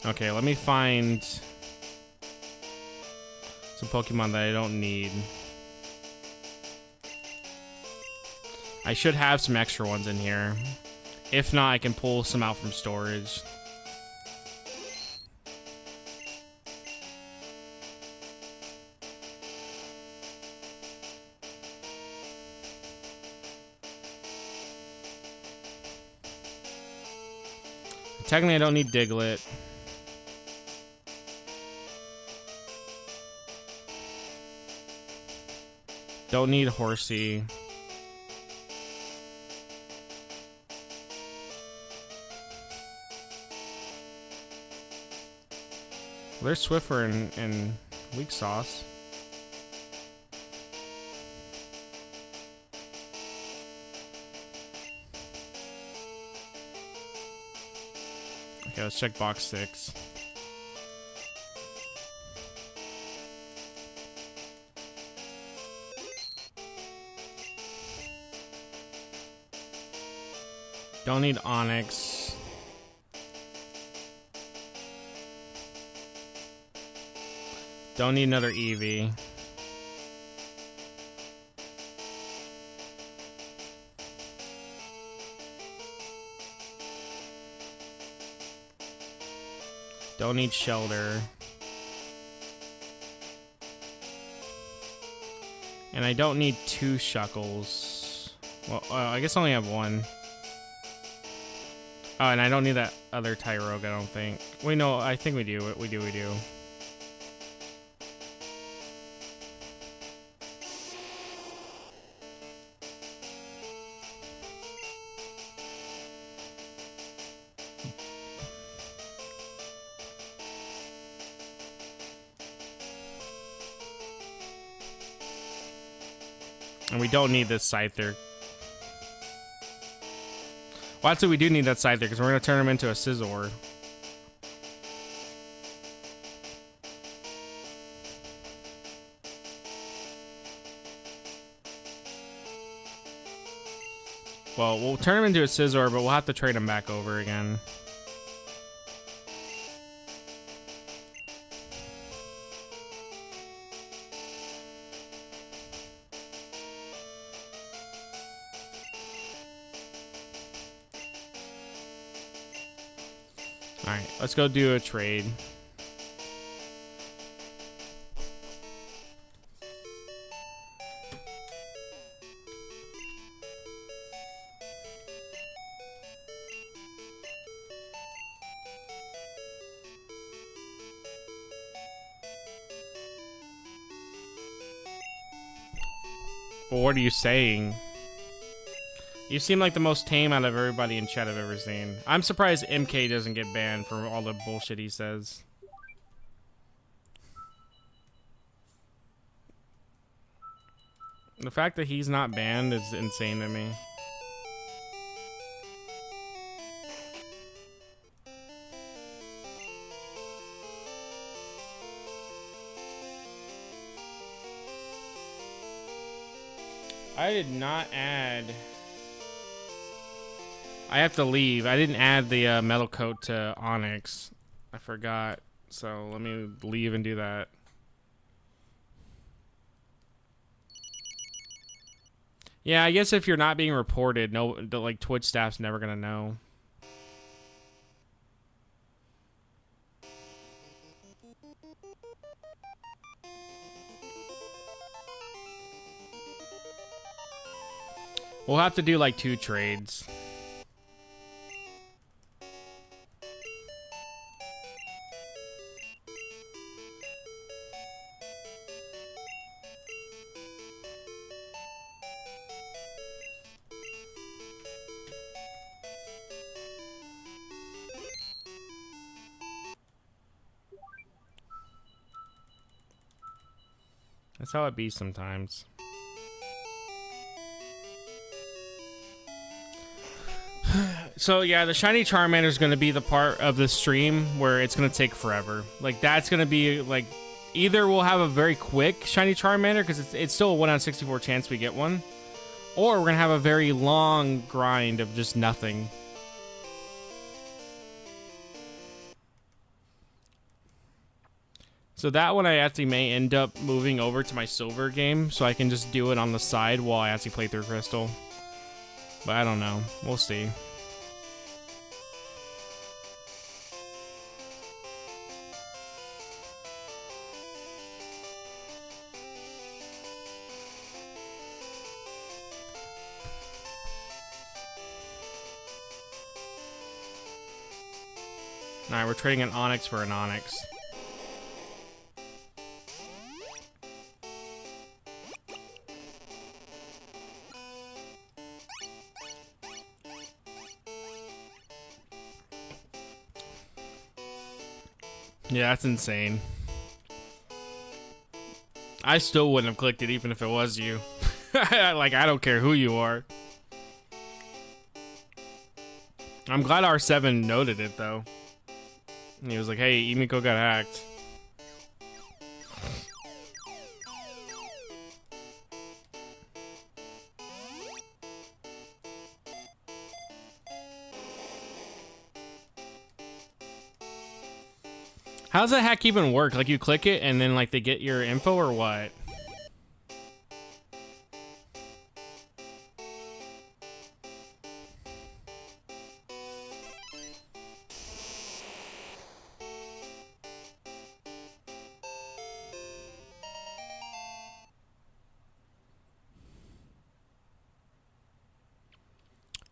Okay, let me find some Pokemon that I don't need. I should have some extra ones in here. If not, I can pull some out from storage. Technically, I don't need Diglett. Don't need Horsey. Well, there's Swiffer and Weak Sauce. Okay, let's check box 6. Don't need Onix. Don't need another Eevee. Don't need Shelter. And I don't need 2 Shuckles. Well, I guess I only have 1. Oh, and I don't need that other Tyrogue, I don't think. Wait, no, I think we do. We do. And we don't need this Scyther. Well, actually, we do need that Scyther because we're going to turn him into a Scizor. Well, we'll turn him into a Scizor, but we'll have to trade him back over again. Alright, let's go do a trade. What are you saying? You seem like the most tame out of everybody in chat I've ever seen. I'm surprised MK doesn't get banned for all the bullshit he says. The fact that he's not banned is insane to me. I did not add... I have to leave. I didn't add the metal coat to Onyx. I forgot. So let me leave and do that. Yeah, I guess if you're not being reported, like Twitch staff's never gonna know. We'll have to do like 2 trades. That's how it be sometimes. So yeah, the shiny Charmander is going to be the part of the stream where it's going to take forever. Like that's going to be like, either we'll have a very quick shiny Charmander because it's still a 1 out of 64 chance we get one, or we're going to have a very long grind of just nothing. So that one I actually may end up moving over to my silver game so I can just do it on the side while I actually play through Crystal. But I don't know. We'll see. Alright, we're trading an Onyx for an Onyx. Yeah, that's insane. I still wouldn't have clicked it even if it was you. Like, I don't care who you are. I'm glad R7 noted it, though. And he was like, hey, Emiko got hacked. How does that hack even work? Like, you click it and then, like, they get your info or what?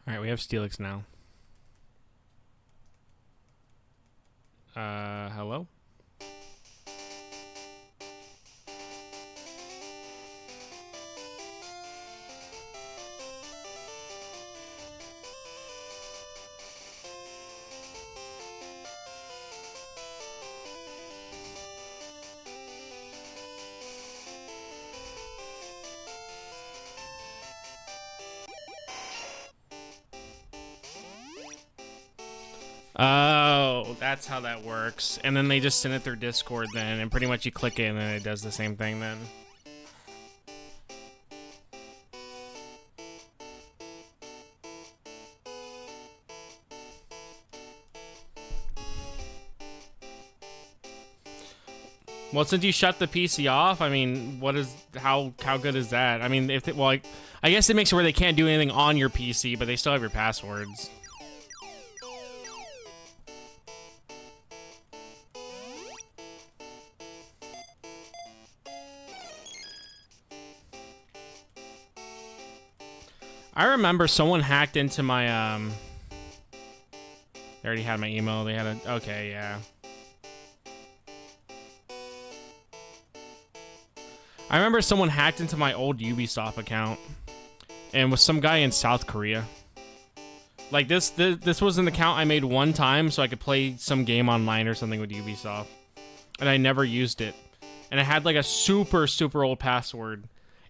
Alright, we have Steelix now. Hello? Oh, that's how that works. And then they just send it through Discord then, and pretty much you click it and then it does the same thing then. Well, since you shut the PC off, I mean, how good is that? I mean, well, I guess it makes it where they can't do anything on your PC, but they still have your passwords. I remember someone hacked into my they already had my email. They had a okay, yeah. I remember someone hacked into my old Ubisoft account and was some guy in South Korea. Like this was an account I made one time so I could play some game online or something with Ubisoft. And I never used it. And it had like a super old password.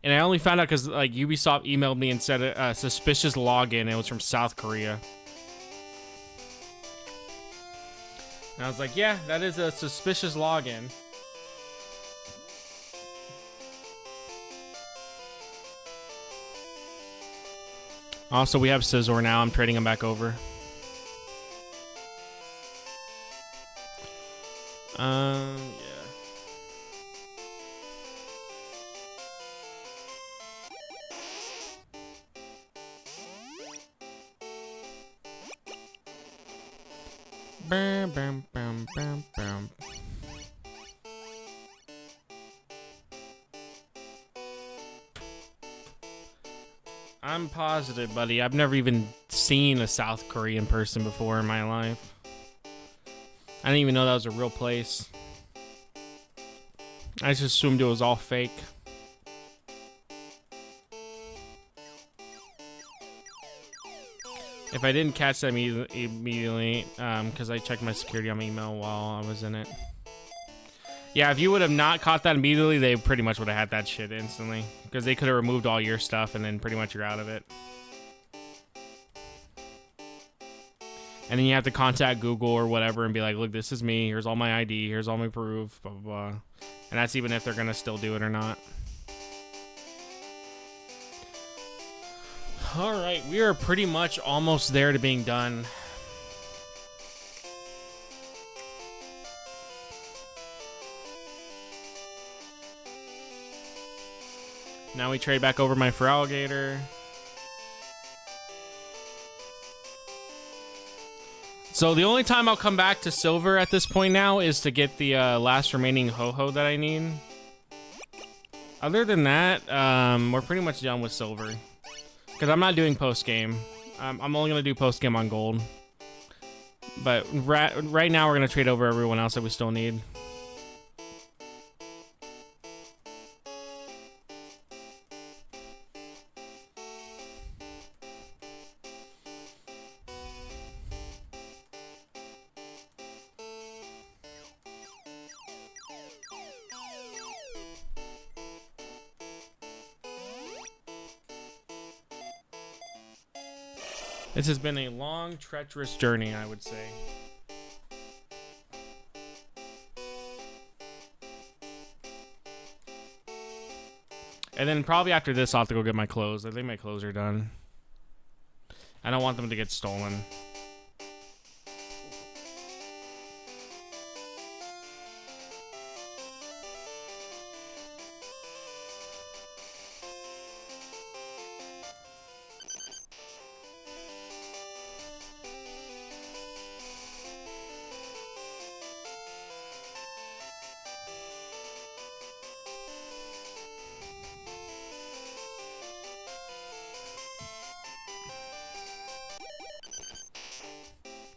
And I only found out because like Ubisoft emailed me and said a suspicious login. It was from South Korea. And I was like, yeah, that is a suspicious login. Also, we have Scizor now. I'm trading him back over. Yeah. Bam, bam, bam, bam, bam. I'm positive, buddy. I've never even seen a South Korean person before in my life. I didn't even know that was a real place. I just assumed it was all fake. If I didn't catch that immediately, because I checked my security on my email while I was in it. Yeah, if you would have not caught that immediately, they pretty much would have had that shit instantly. Because they could have removed all your stuff and then pretty much you're out of it. And then you have to contact Google or whatever and be like, look, this is me. Here's all my ID. Here's all my proof. Blah, blah, blah. And that's even if they're going to still do it or not. Alright, we are pretty much almost there to being done. Now we trade back over my Feraligatr. So the only time I'll come back to silver at this point now is to get the last remaining Ho-Ho that I need. Other than that, we're pretty much done with silver. Because I'm not doing post-game. I'm only going to do post-game on gold. But right now we're going to trade over everyone else that we still need. This has been a long, treacherous journey, I would say. And then probably after this, I'll have to go get my clothes. I think my clothes are done. I don't want them to get stolen.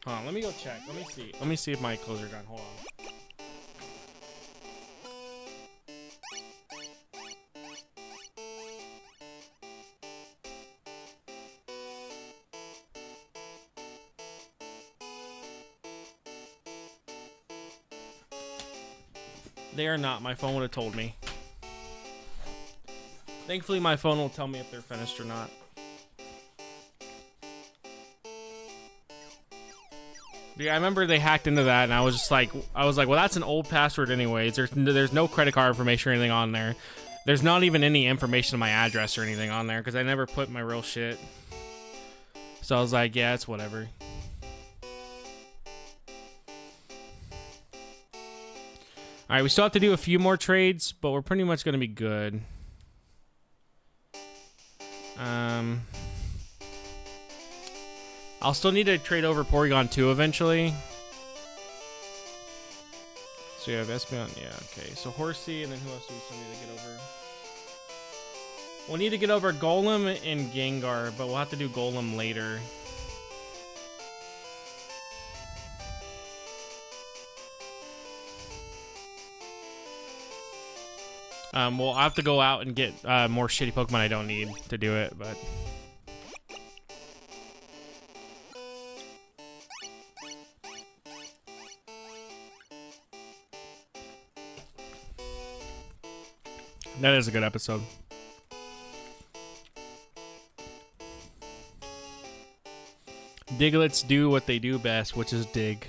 Hold on, let me go check. Let me see. Let me see if my clothes are done. Hold on. They are not. My phone would have told me. Thankfully, my phone will tell me if they're finished or not. Yeah, I remember they hacked into that, and I was like, well, that's an old password anyways. There's no credit card information or anything on there. There's not even any information on my address or anything on there, because I never put my real shit. So I was like, yeah, it's whatever. Alright, we still have to do a few more trades, but we're pretty much going to be good. I'll still need to trade over Porygon 2 eventually. So you have Espeon, yeah, okay. So Horsey, and then who else do we still need to get over? We'll need to get over Golem and Gengar, but we'll have to do Golem later. We'll have to go out and get more shitty Pokemon I don't need to do it, but... That is a good episode. Diglets do what they do best, which is dig.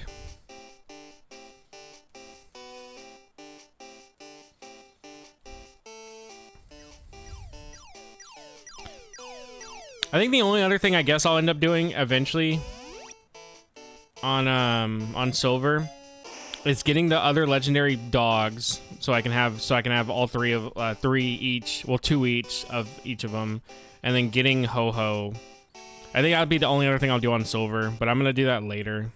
I think the only other thing I guess I'll end up doing eventually on Silver is getting the other legendary dogs so I can have all three each, well 2 each of each of them, and then getting Ho-Ho. I think that'd be the only other thing I'll do on Silver, but I'm gonna do that later.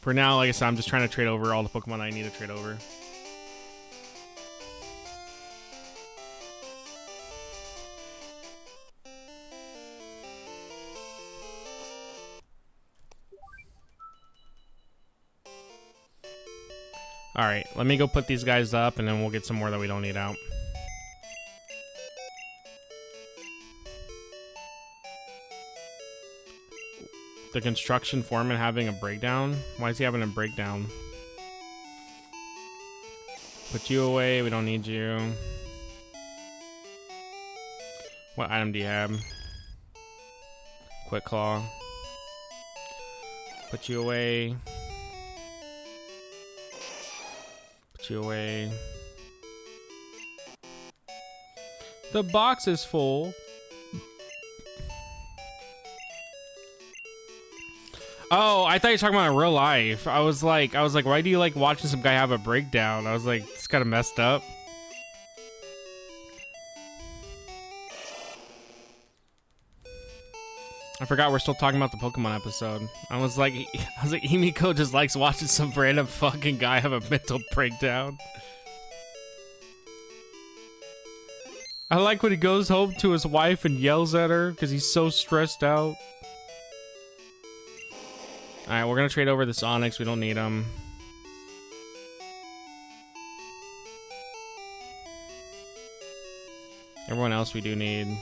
For now, like I said, I'm just trying to trade over all the Pokemon I need to trade over. Alright, let me go put these guys up, and then we'll get some more that we don't need out. The construction foreman having a breakdown? Why is he having a breakdown? Put you away, we don't need you. What item do you have? Quick Claw. Put you away. Put you away. The box is full. Oh, I thought you were talking about in real life. I was like, why do you like watching some guy have a breakdown? I was like, it's kind of messed up. I forgot we're still talking about the Pokemon episode. I was like, Emiko just likes watching some random fucking guy have a mental breakdown. I like when he goes home to his wife and yells at her because he's so stressed out. Alright, we're gonna trade over this Onyx. We don't need him. Everyone else we do need.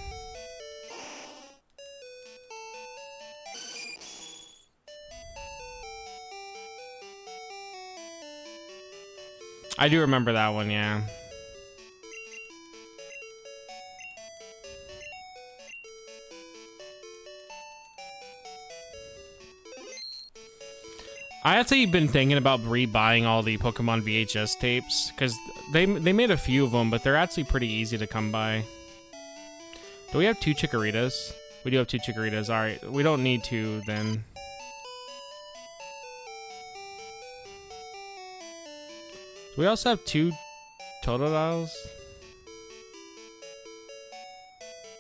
I do remember that one, yeah. I actually been thinking about rebuying all the Pokemon VHS tapes because they made a few of them, but they're actually pretty easy to come by. Do we have 2 Chikoritas? We do have 2 Chikoritas. All right, we don't need 2 then. Do we also have 2 Totodiles?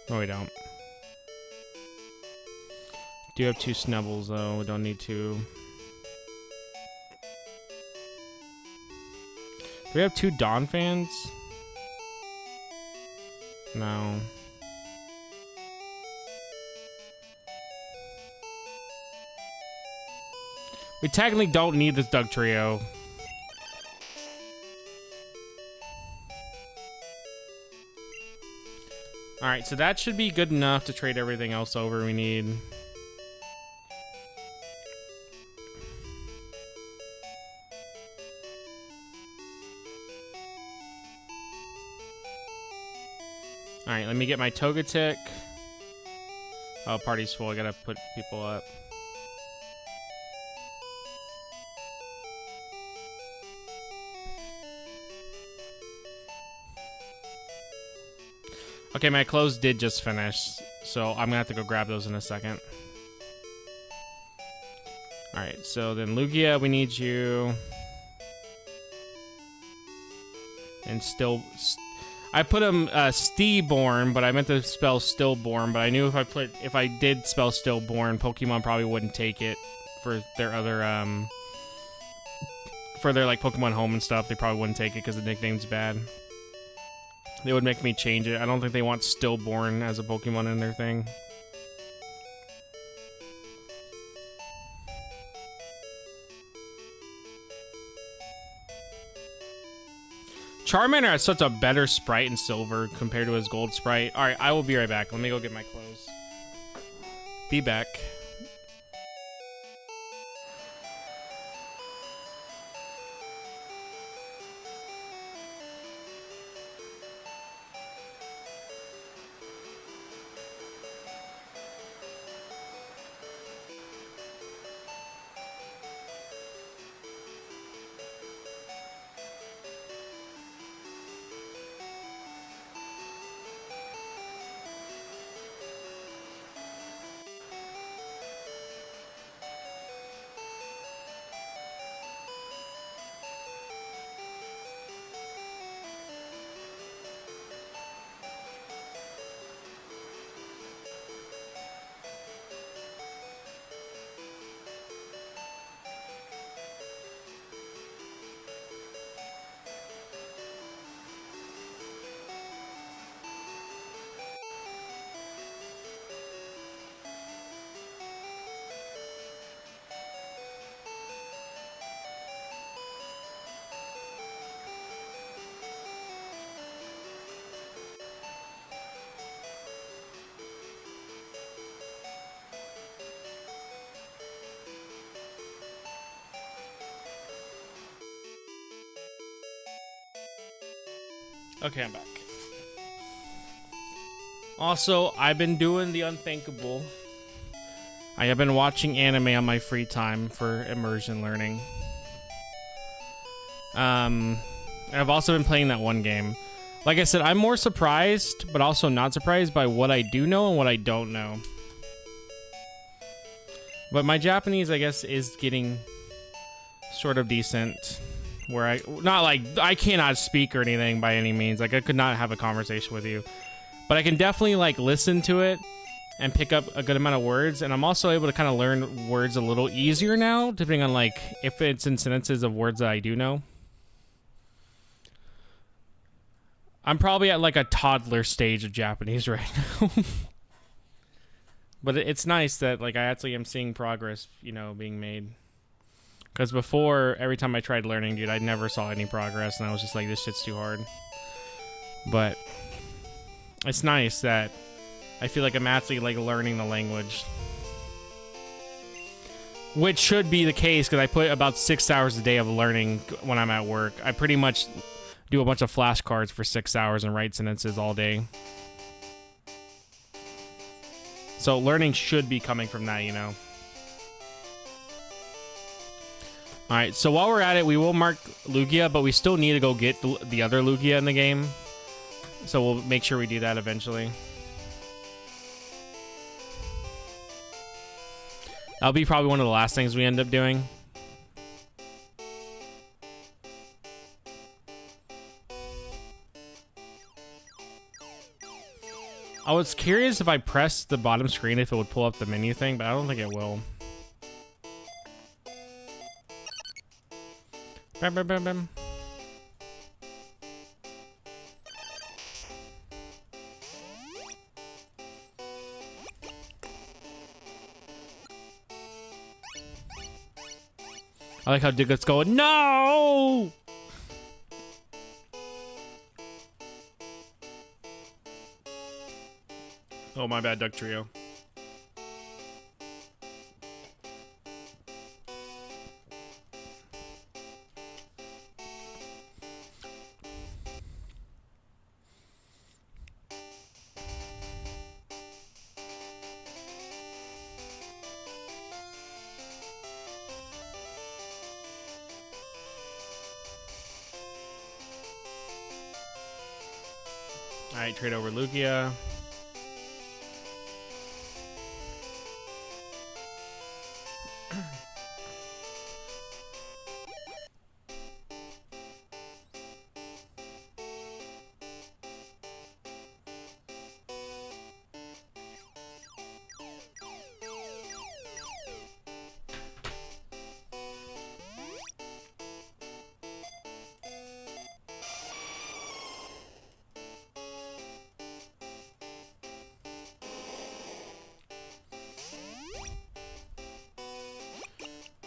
No, we don't. Do have 2 Snubbles though. We don't need 2. Do we have 2 Dawn fans? No. We technically don't need this Doug Trio. Alright, so that should be good enough to trade everything else over we need. Alright, let me get my Togetic. Oh, party's full. I gotta put people up. Okay, my clothes did just finish, so I'm gonna have to go grab those in a second. Alright, so then Lugia, we need you. And still... I put him Steeborn, but I meant to spell Stillborn. But I knew if I did spell Stillborn, Pokemon probably wouldn't take it for their other like Pokemon Home and stuff. They probably wouldn't take it because the nickname's bad. they would make me change it. I don't think they want Stillborn as a Pokemon in their thing. Charmander has such a better sprite in Silver compared to his Gold sprite. Alright, I will be right back. Let me go get my clothes. Be back. Okay, I'm back. Also, I've been doing the unthinkable. I have been watching anime on my free time for immersion learning. I've also been playing that one game. Like I said, I'm more surprised, but also not surprised by what I do know and what I don't know. But my Japanese, I guess, is getting sort of decent. Where I cannot speak or anything by any means. Like, I could not have a conversation with you. But I can definitely, like, listen to it and pick up a good amount of words. And I'm also able to kind of learn words a little easier now, depending on, like, if it's in sentences of words that I do know. I'm probably at, like, a toddler stage of Japanese right now. But it's nice that, like, I actually am seeing progress, you know, being made. Because before, every time I tried learning, dude, I never saw any progress, and I was just like, this shit's too hard. But it's nice that I feel like I'm actually, like, learning the language. Which should be the case, because I put about 6 hours a day of learning when I'm at work. I pretty much do a bunch of flashcards for 6 hours and write sentences all day. So learning should be coming from that, you know. Alright, so while we're at it, we will mark Lugia, but we still need to go get the other Lugia in the game. So we'll make sure we do that eventually. That'll be probably one of the last things we end up doing. I was curious if I pressed the bottom screen if it would pull up the menu thing, but I don't think it will. Bam, bam, bam, bam. I like how Diglett's going, no! Oh, my bad, Duck Trio. Alright, trade over Lugia.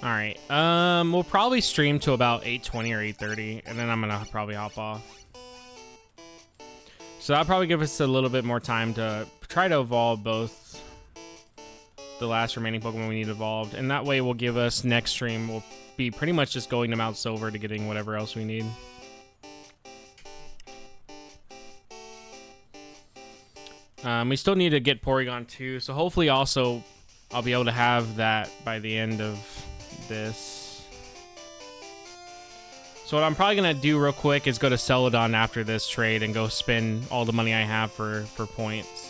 All right. We'll probably stream to about 8:20 or 8:30, and then I'm gonna probably hop off. So that'll probably give us a little bit more time to try to evolve both the last remaining Pokemon we need evolved, and that way will give us next stream. We'll be pretty much just going to Mount Silver to getting whatever else we need. We still need to get Porygon 2, so hopefully also I'll be able to have that by the end of this. So what I'm probably going to do real quick is go to Celadon after this trade and go spend all the money I have for points.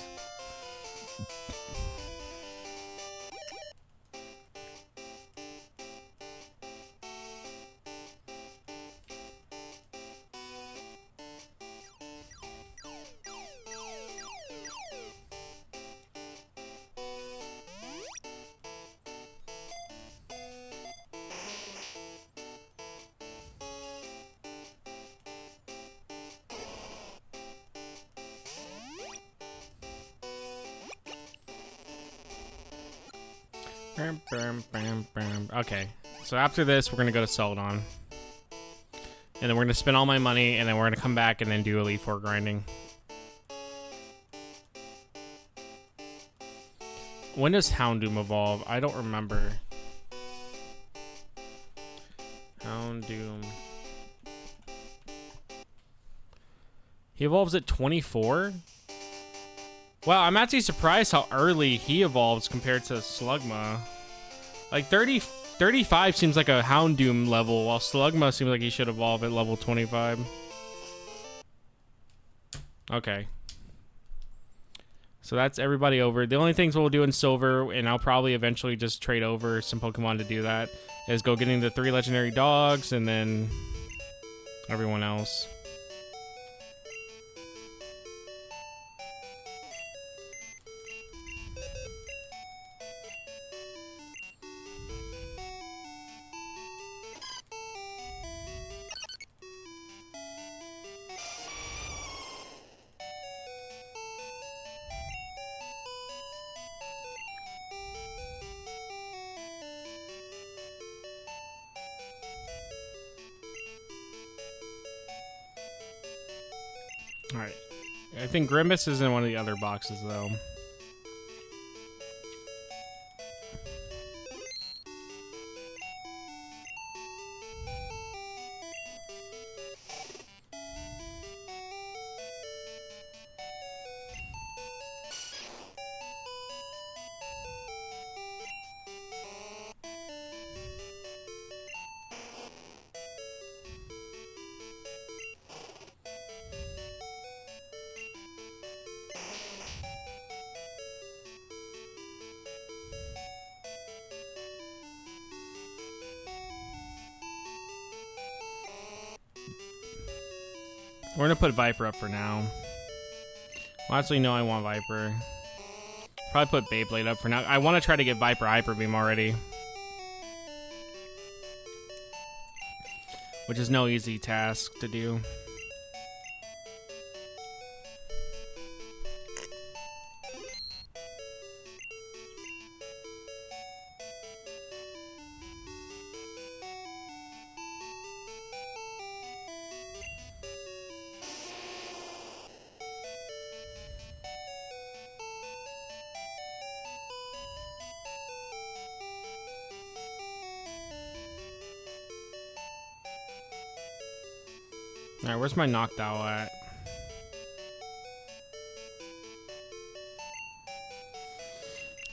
Okay, so after this, we're going to go to Celadon. And then we're going to spend all my money, and then we're going to come back and then do Elite Four grinding. When does Houndoom evolve? I don't remember. Houndoom. He evolves at 24? Wow, I'm actually surprised how early he evolves compared to Slugma. Like 35 seems like a Houndoom level, while Slugma seems like he should evolve at level 25. Okay. So that's everybody over. The only things we'll do in Silver, and I'll probably eventually just trade over some Pokemon to do that, is go getting the 3 legendary dogs and then everyone else. Alright. I think Grimace is in one of the other boxes, though. We're gonna put Viper up for now. Well, actually, no, I want Viper. Probably put Beyblade up for now. I want to try to get Viper Hyper Beam already, which is no easy task to do. Alright, where's my Noctowl at?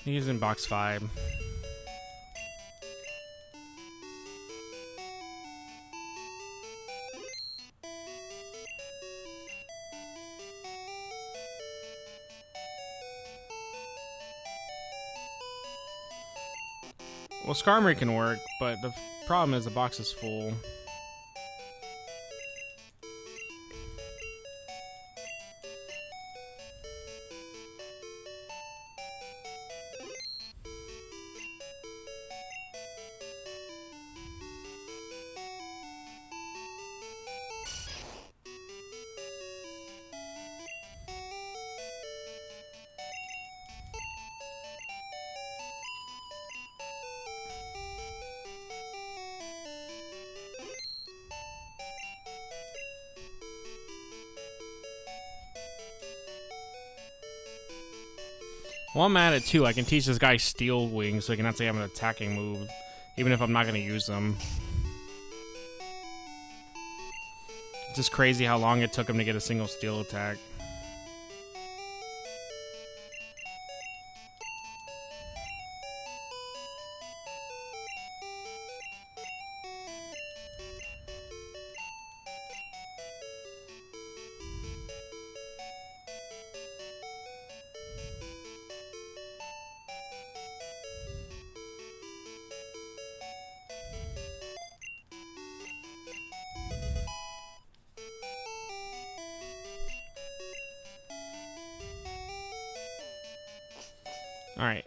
He's in box 5. Well, Skarmory can work, but the problem is the box is full. While I'm at it too, I can teach this guy Steel Wings so he can actually have an attacking move, even if I'm not going to use them. It's just crazy how long it took him to get a single steel attack. Alright.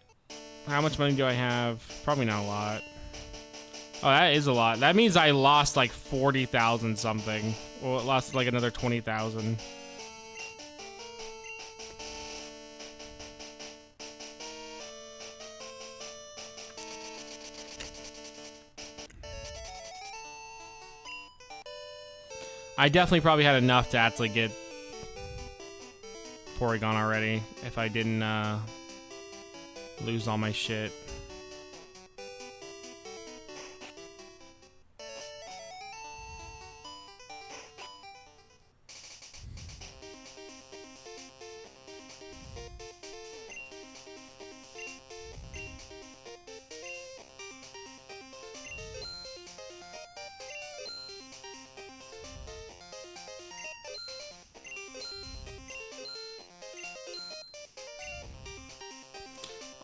How much money do I have? Probably not a lot. Oh, that is a lot. That means I lost like 40,000 something. Well, it lost like another 20,000. I definitely probably had enough to actually get Porygon already if I didn't lose all my shit.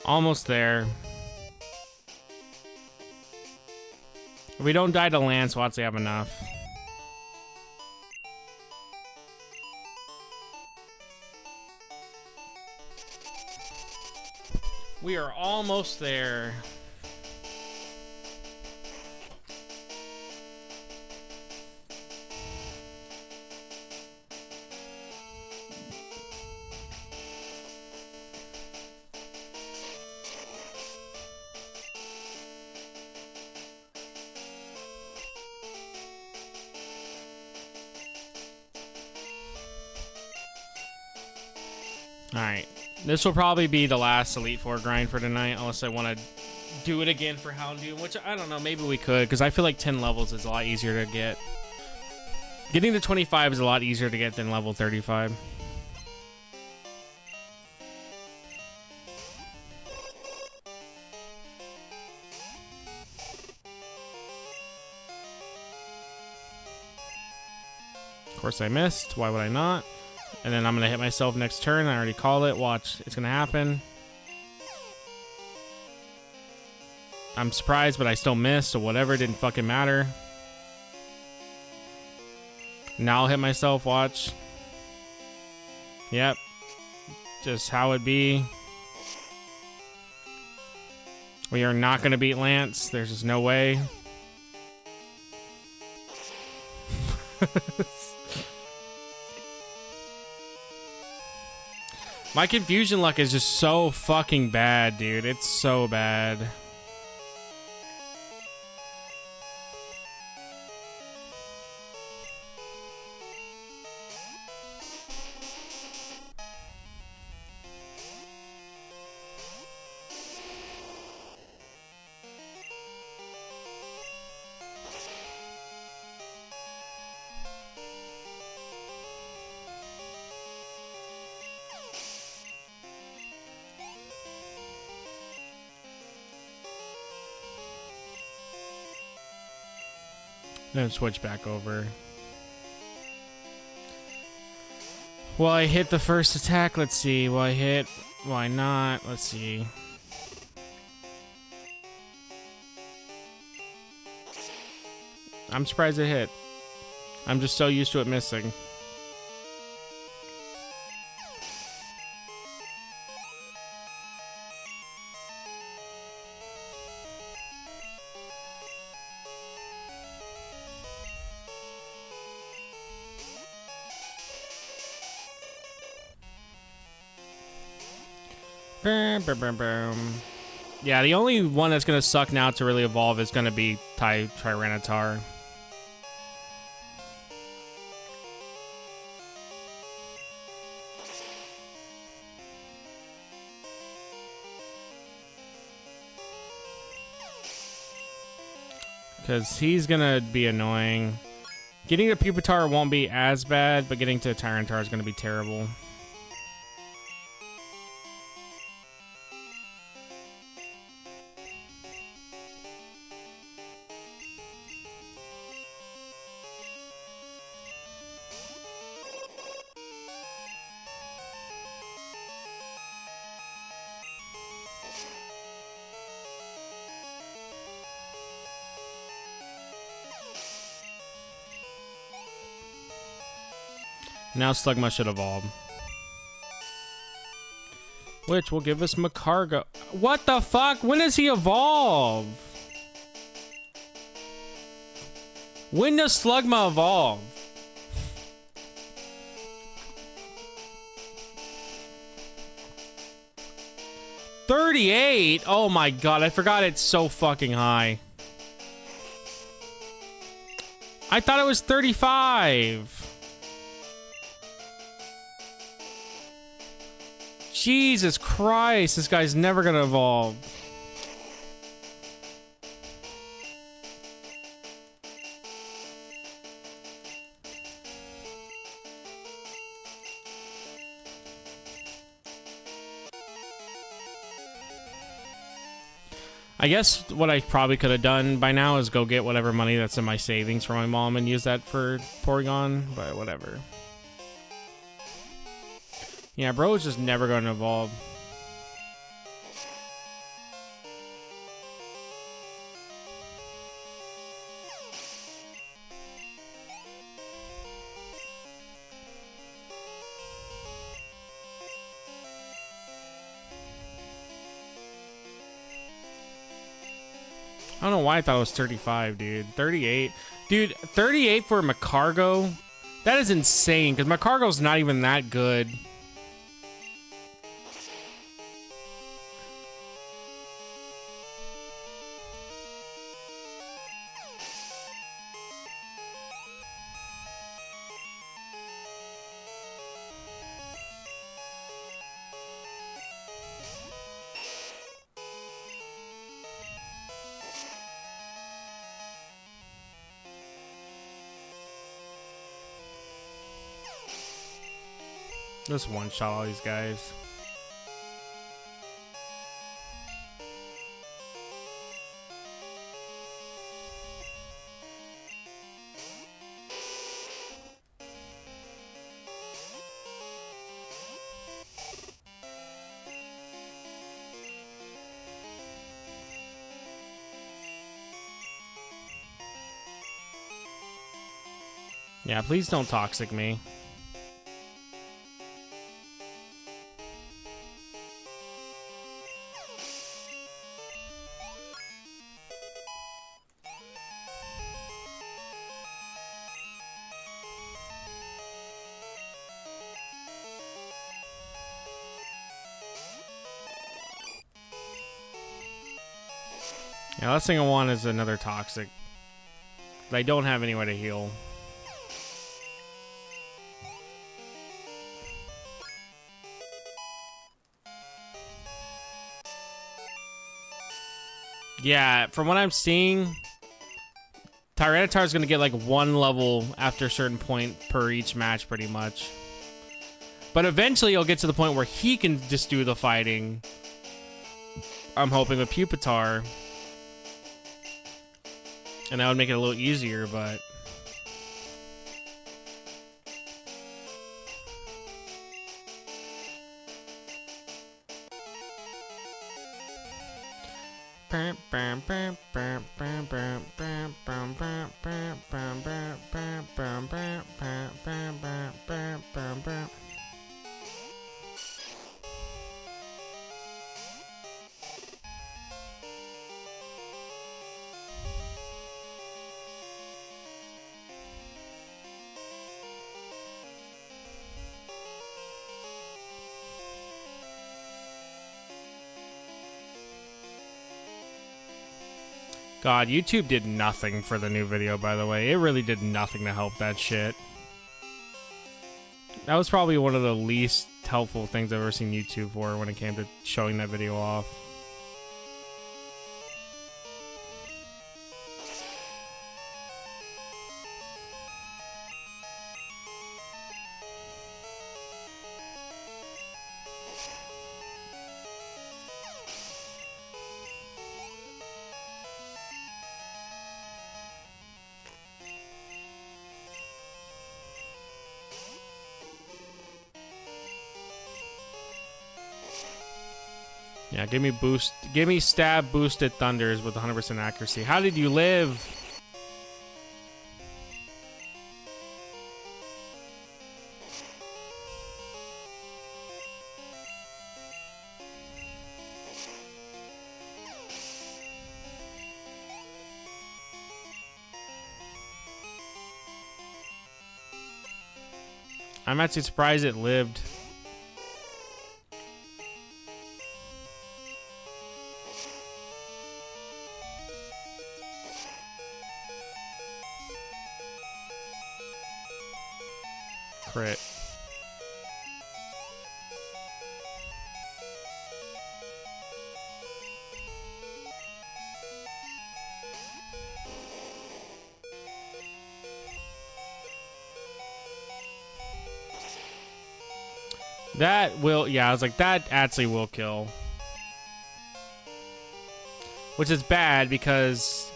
Almost there. If we don't die to Lance, we'll actually have enough. We are almost there. Alright, this will probably be the last Elite Four grind for tonight, unless I want to do it again for Houndoom, which I don't know, maybe we could, because I feel like 10 levels is a lot easier to get. Getting to 25 is a lot easier to get than level 35. Of course I missed, why would I not? And then I'm going to hit myself next turn. I already called it. Watch. It's going to happen. I'm surprised, but I still missed, so whatever. It didn't fucking matter. Now I'll hit myself. Watch. Yep. Just how it be. We are not going to beat Lance. There's just no way. My confusion luck is just so fucking bad, dude. It's so bad. Then switch back over. Will I hit the first attack? Let's see. Will I hit? Why not? Let's see. I'm surprised it hit. I'm just so used to it missing. Boom, boom, boom, boom. Yeah, the only one that's going to suck now to really evolve is going to be Tyranitar. Because he's gonna be annoying. Getting to Pupitar won't be as bad, but getting to Tyranitar is gonna be terrible. Now Slugma should evolve. Which will give us Macargo. What the fuck? When does he evolve? When does Slugma evolve? $38? Oh my god, I forgot it's so fucking high. I thought it was 35. Jesus Christ, this guy's never gonna evolve. I guess what I probably could have done by now is go get whatever money that's in my savings for my mom and use that for Porygon, but whatever. Yeah, bro is just never going to evolve. I don't know why I thought it was 35, dude. 38. Dude, 38 for Macargo? That is insane, because Macargo's not even that good. Just one-shot all these guys. Yeah, please don't toxic me. Yeah, last thing I want is another toxic. But I don't have anywhere to heal. Yeah, from what I'm seeing, Tyranitar is going to get like one level after a certain point per each match, pretty much. But eventually he'll get to the point where he can just do the fighting. I'm hoping with Pupitar. And that would make it a little easier, but... God, YouTube did nothing for the new video, by the way. It really did nothing to help that shit. That was probably one of the least helpful things I've ever seen YouTube for when it came to showing that video off. Yeah, give me boost. Give me stab boosted thunders with 100% accuracy. How did you live? I'm actually surprised it lived. Crit. That will, yeah, I was like, that actually will kill. Which is bad because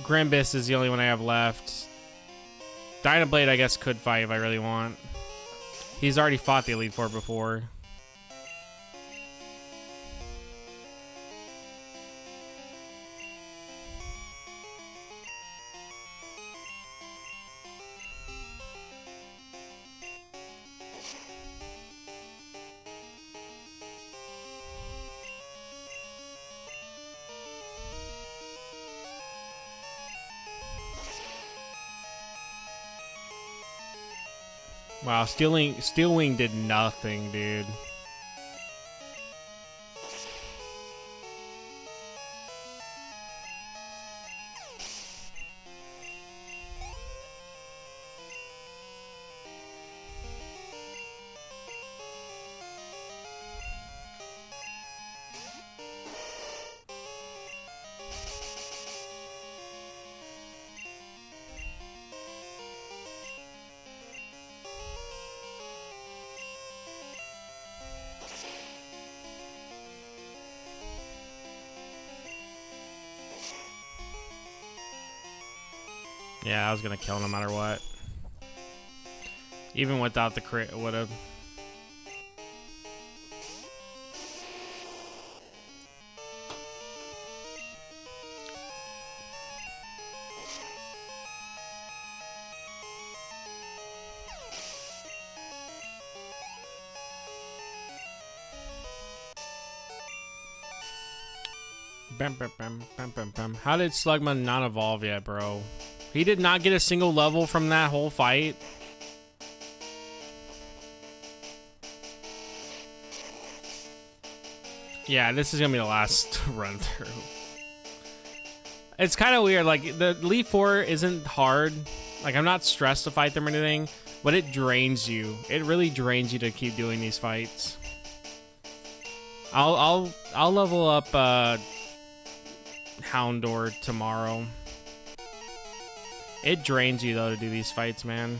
Grimbus is the only one I have left. Dynablade, I guess, could fight if I really want. He's already fought the Elite Four before. Wow, Steel Wing did nothing, dude. Yeah, I was gonna kill no matter what. Even without the crit, it would have. Bam, bam, bam, bam, bam, bam. How did Slugma not evolve yet, bro? He did not get a single level from that whole fight. Yeah, this is gonna be the last run through. It's kind of weird. Like, the Elite Four isn't hard. Like, I'm not stressed to fight them or anything, but it drains you. It really drains you to keep doing these fights. I'll level up Houndor tomorrow. It drains you though to do these fights, man.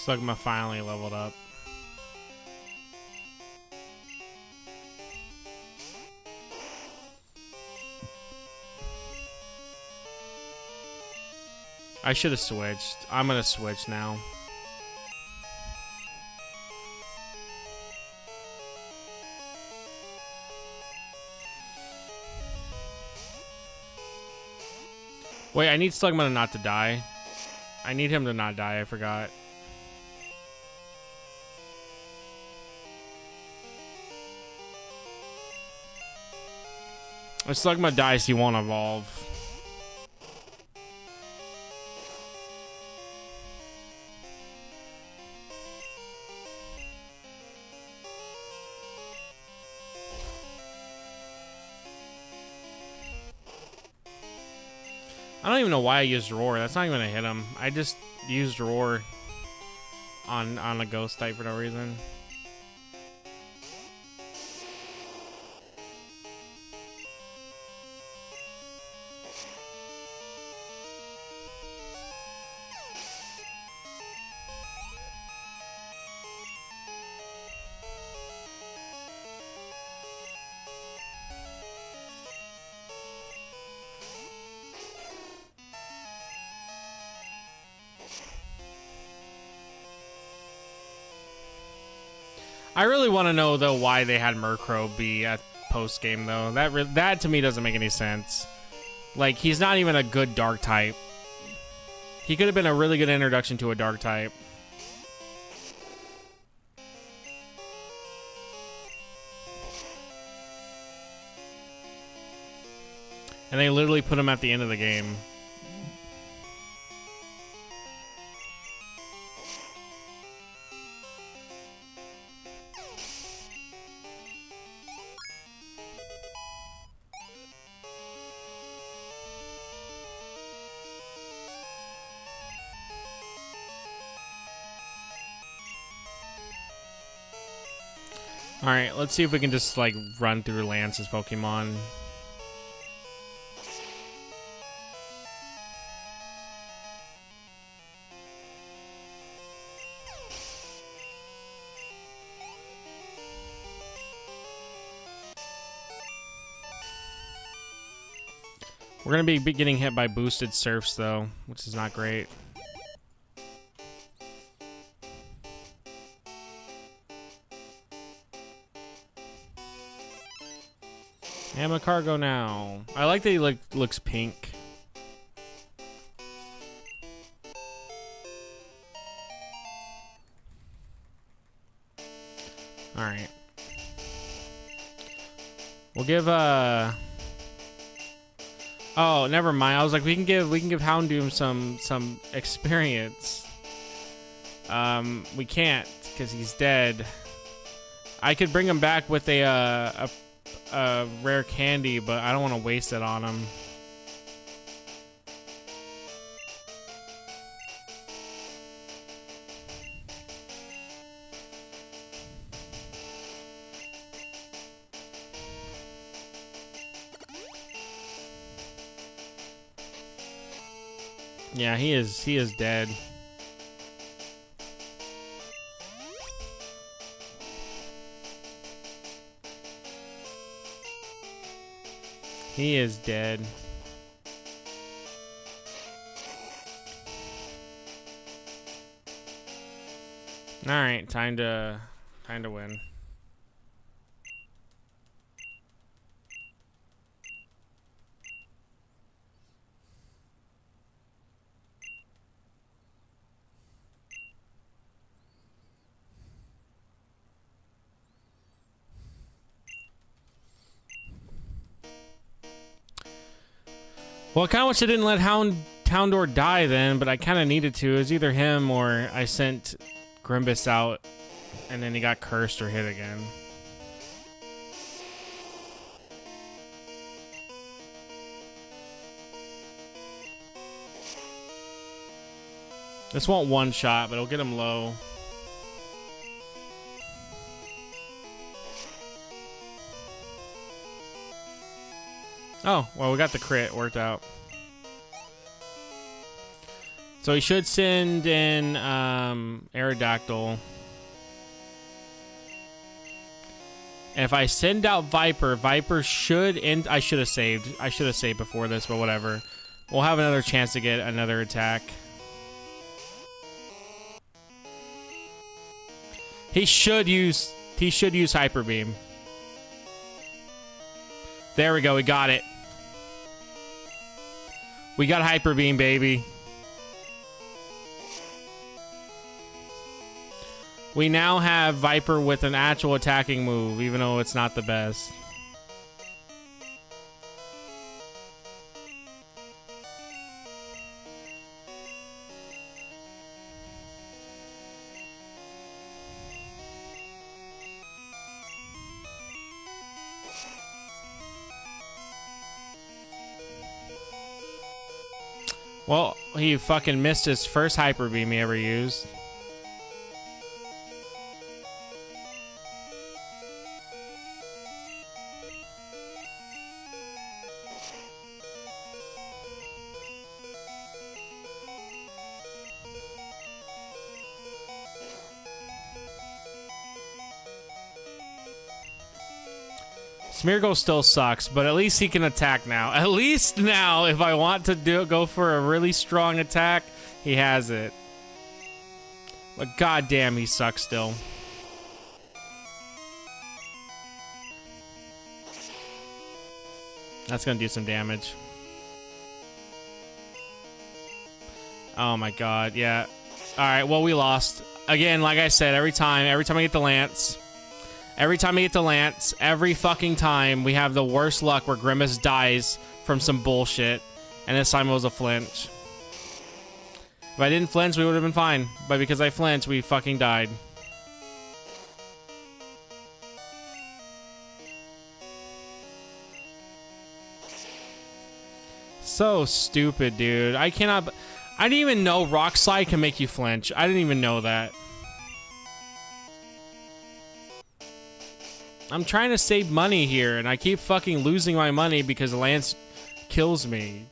Slugma finally leveled up. I should have switched. I'm gonna switch now. Wait, I need Slugma not to die. I need him to not die, I forgot. If Slugma dies, he won't evolve. I don't even know why I used Roar. That's not even gonna hit him. I just used Roar. on a ghost type for no reason. I really want to know though why they had Murkrow be at post game though. That to me doesn't make any sense. Like, he's not even a good dark type. He could have been a really good introduction to a dark type. And they literally put him at the end of the game. Alright, let's see if we can just, like, run through Lance's Pokemon. We're gonna be getting hit by boosted Surfs, though, which is not great. I'm a cargo now. I like that he looks pink. All right. We'll give Oh, never mind. I was like, we can give Houndoom some experience. We can't because he's dead. I could bring him back with a rare candy, but I don't want to waste it on him. Yeah, he is dead. He is dead. All right, time to win. Well, I kind of wish I didn't let Houndour die then, but I kind of needed to. It was either him or I sent Grimbus out, and then he got cursed or hit again. This won't one shot, but it'll get him low. Oh, well, we got the crit. Worked out. So he should send in Aerodactyl. And if I send out Viper, Viper should end. I should have saved. I should have saved before this, but whatever. We'll have another chance to get another attack. He should use Hyper Beam. There we go. We got it. We got Hyper Beam, baby. We now have Viper with an actual attacking move, even though it's not the best. Well, he fucking missed his first Hyper Beam he ever used. Smeargle still sucks, but at least he can attack now. At least now, if I want to go for a really strong attack, he has it. But goddamn, he sucks still. That's gonna do some damage. Oh my god, yeah. Alright, well, we lost. Again, like I said, every time I get the Lance, every fucking time, we have the worst luck where Grimace dies from some bullshit. And this time it was a flinch. If I didn't flinch, we would have been fine. But because I flinched, we fucking died. So stupid, dude. I didn't even know Rock Slide can make you flinch. I didn't even know that. I'm trying to save money here, and I keep fucking losing my money because Lance kills me.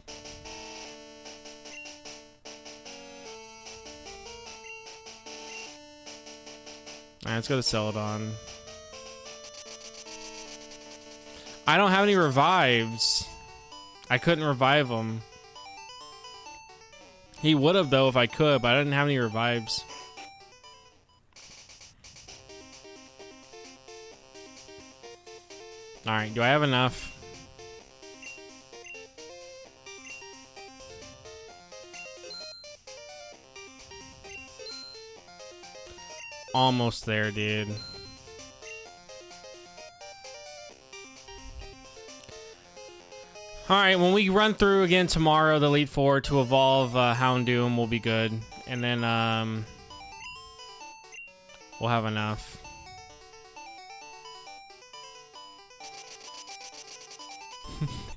Alright, let's go to Celadon. I don't have any revives. I couldn't revive him. He would have, though, if I could, but I didn't have any revives. Alright, do I have enough? Almost there, dude. Alright, when we run through again tomorrow, the Elite Four to evolve Houndoom will be good. And then, we'll have enough.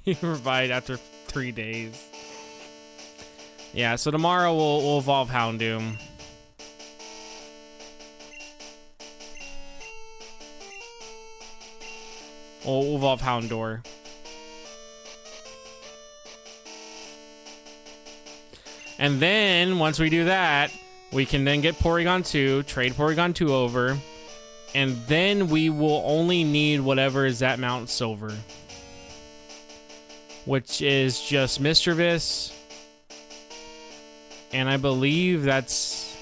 He revived after 3 days. Yeah, so tomorrow we'll evolve Houndoom. We'll evolve Houndour. And then, once we do that, we can then get Porygon 2, trade Porygon 2 over, and then we will only need whatever is at Mount Silver. Which is just Mischievous, and I believe that's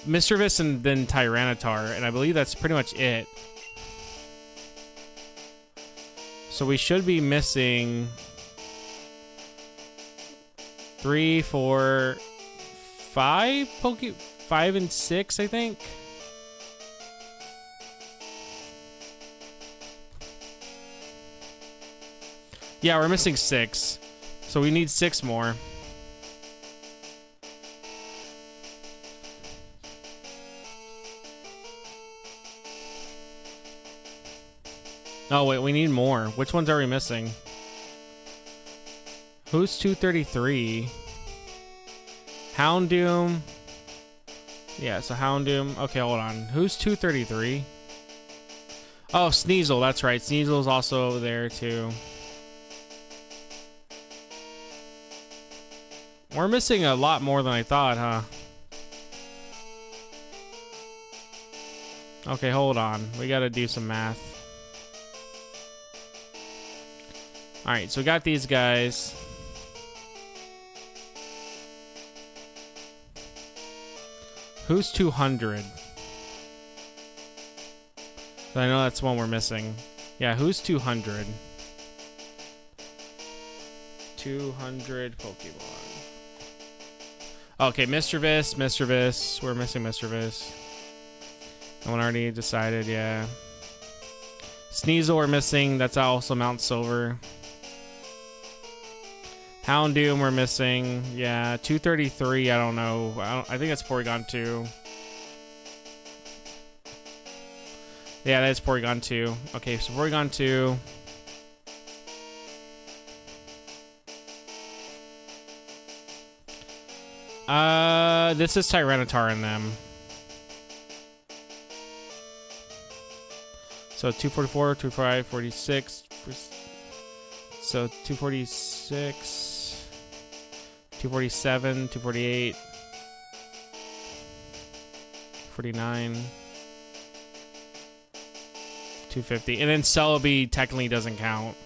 Mischievous and then Tyranitar, and I believe that's pretty much it. So we should be missing 3, 4, 5 5 and 6, I think. Yeah, we're missing 6. So we need 6 more. Oh, wait, we need more. Which ones are we missing? Who's 233? Houndoom. Yeah, so Houndoom. Okay, hold on. Who's 233? Oh, Sneasel. That's right. Sneasel's also there, too. We're missing a lot more than I thought, huh? Okay, hold on. We gotta do some math. Alright, so we got these guys. Who's 200? I know that's one we're missing. Yeah, who's 200? 200 Pokemon. Okay, Mischievous. We're missing Mischievous. No one already decided, yeah. Sneasel we're missing. That's also Mount Silver. Houndoom we're missing. Yeah, 233, I don't know. I think that's Porygon 2. Yeah, that's Porygon 2. Okay, so Porygon 2. This is Tyranitar in them. So 244, 245, 46. So 246, 247, 248, 49. 250. And then Celebi technically doesn't count.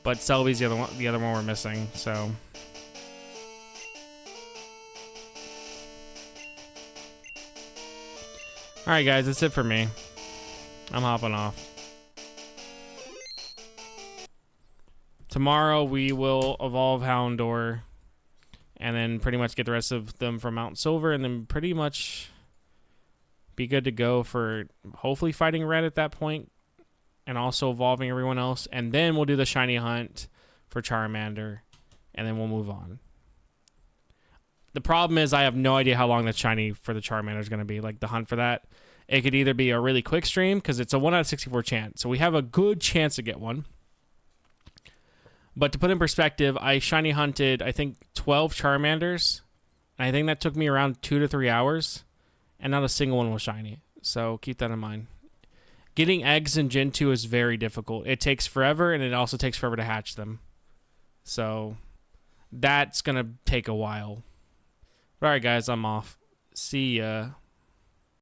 But Celebi's the other one we're missing, so. Alright guys, that's it for me. I'm hopping off. Tomorrow we will evolve Houndour. And then pretty much get the rest of them from Mount Silver. And then pretty much be good to go for hopefully fighting Red at that point. And also evolving everyone else. And then we'll do the shiny hunt for Charmander. And then we'll move on. The problem is I have no idea how long the shiny for the Charmander is going to be. Like the hunt for that. It could either be a really quick stream. Because it's a 1 out of 64 chance. So we have a good chance to get one. But to put in perspective, I shiny hunted, I think, 12 Charmanders. And I think that took me around 2 to 3 hours. And not a single one was shiny. So keep that in mind. Getting eggs in Gen 2 is very difficult. It takes forever, and it also takes forever to hatch them. So that's going to take a while. All right, guys, I'm off. See ya.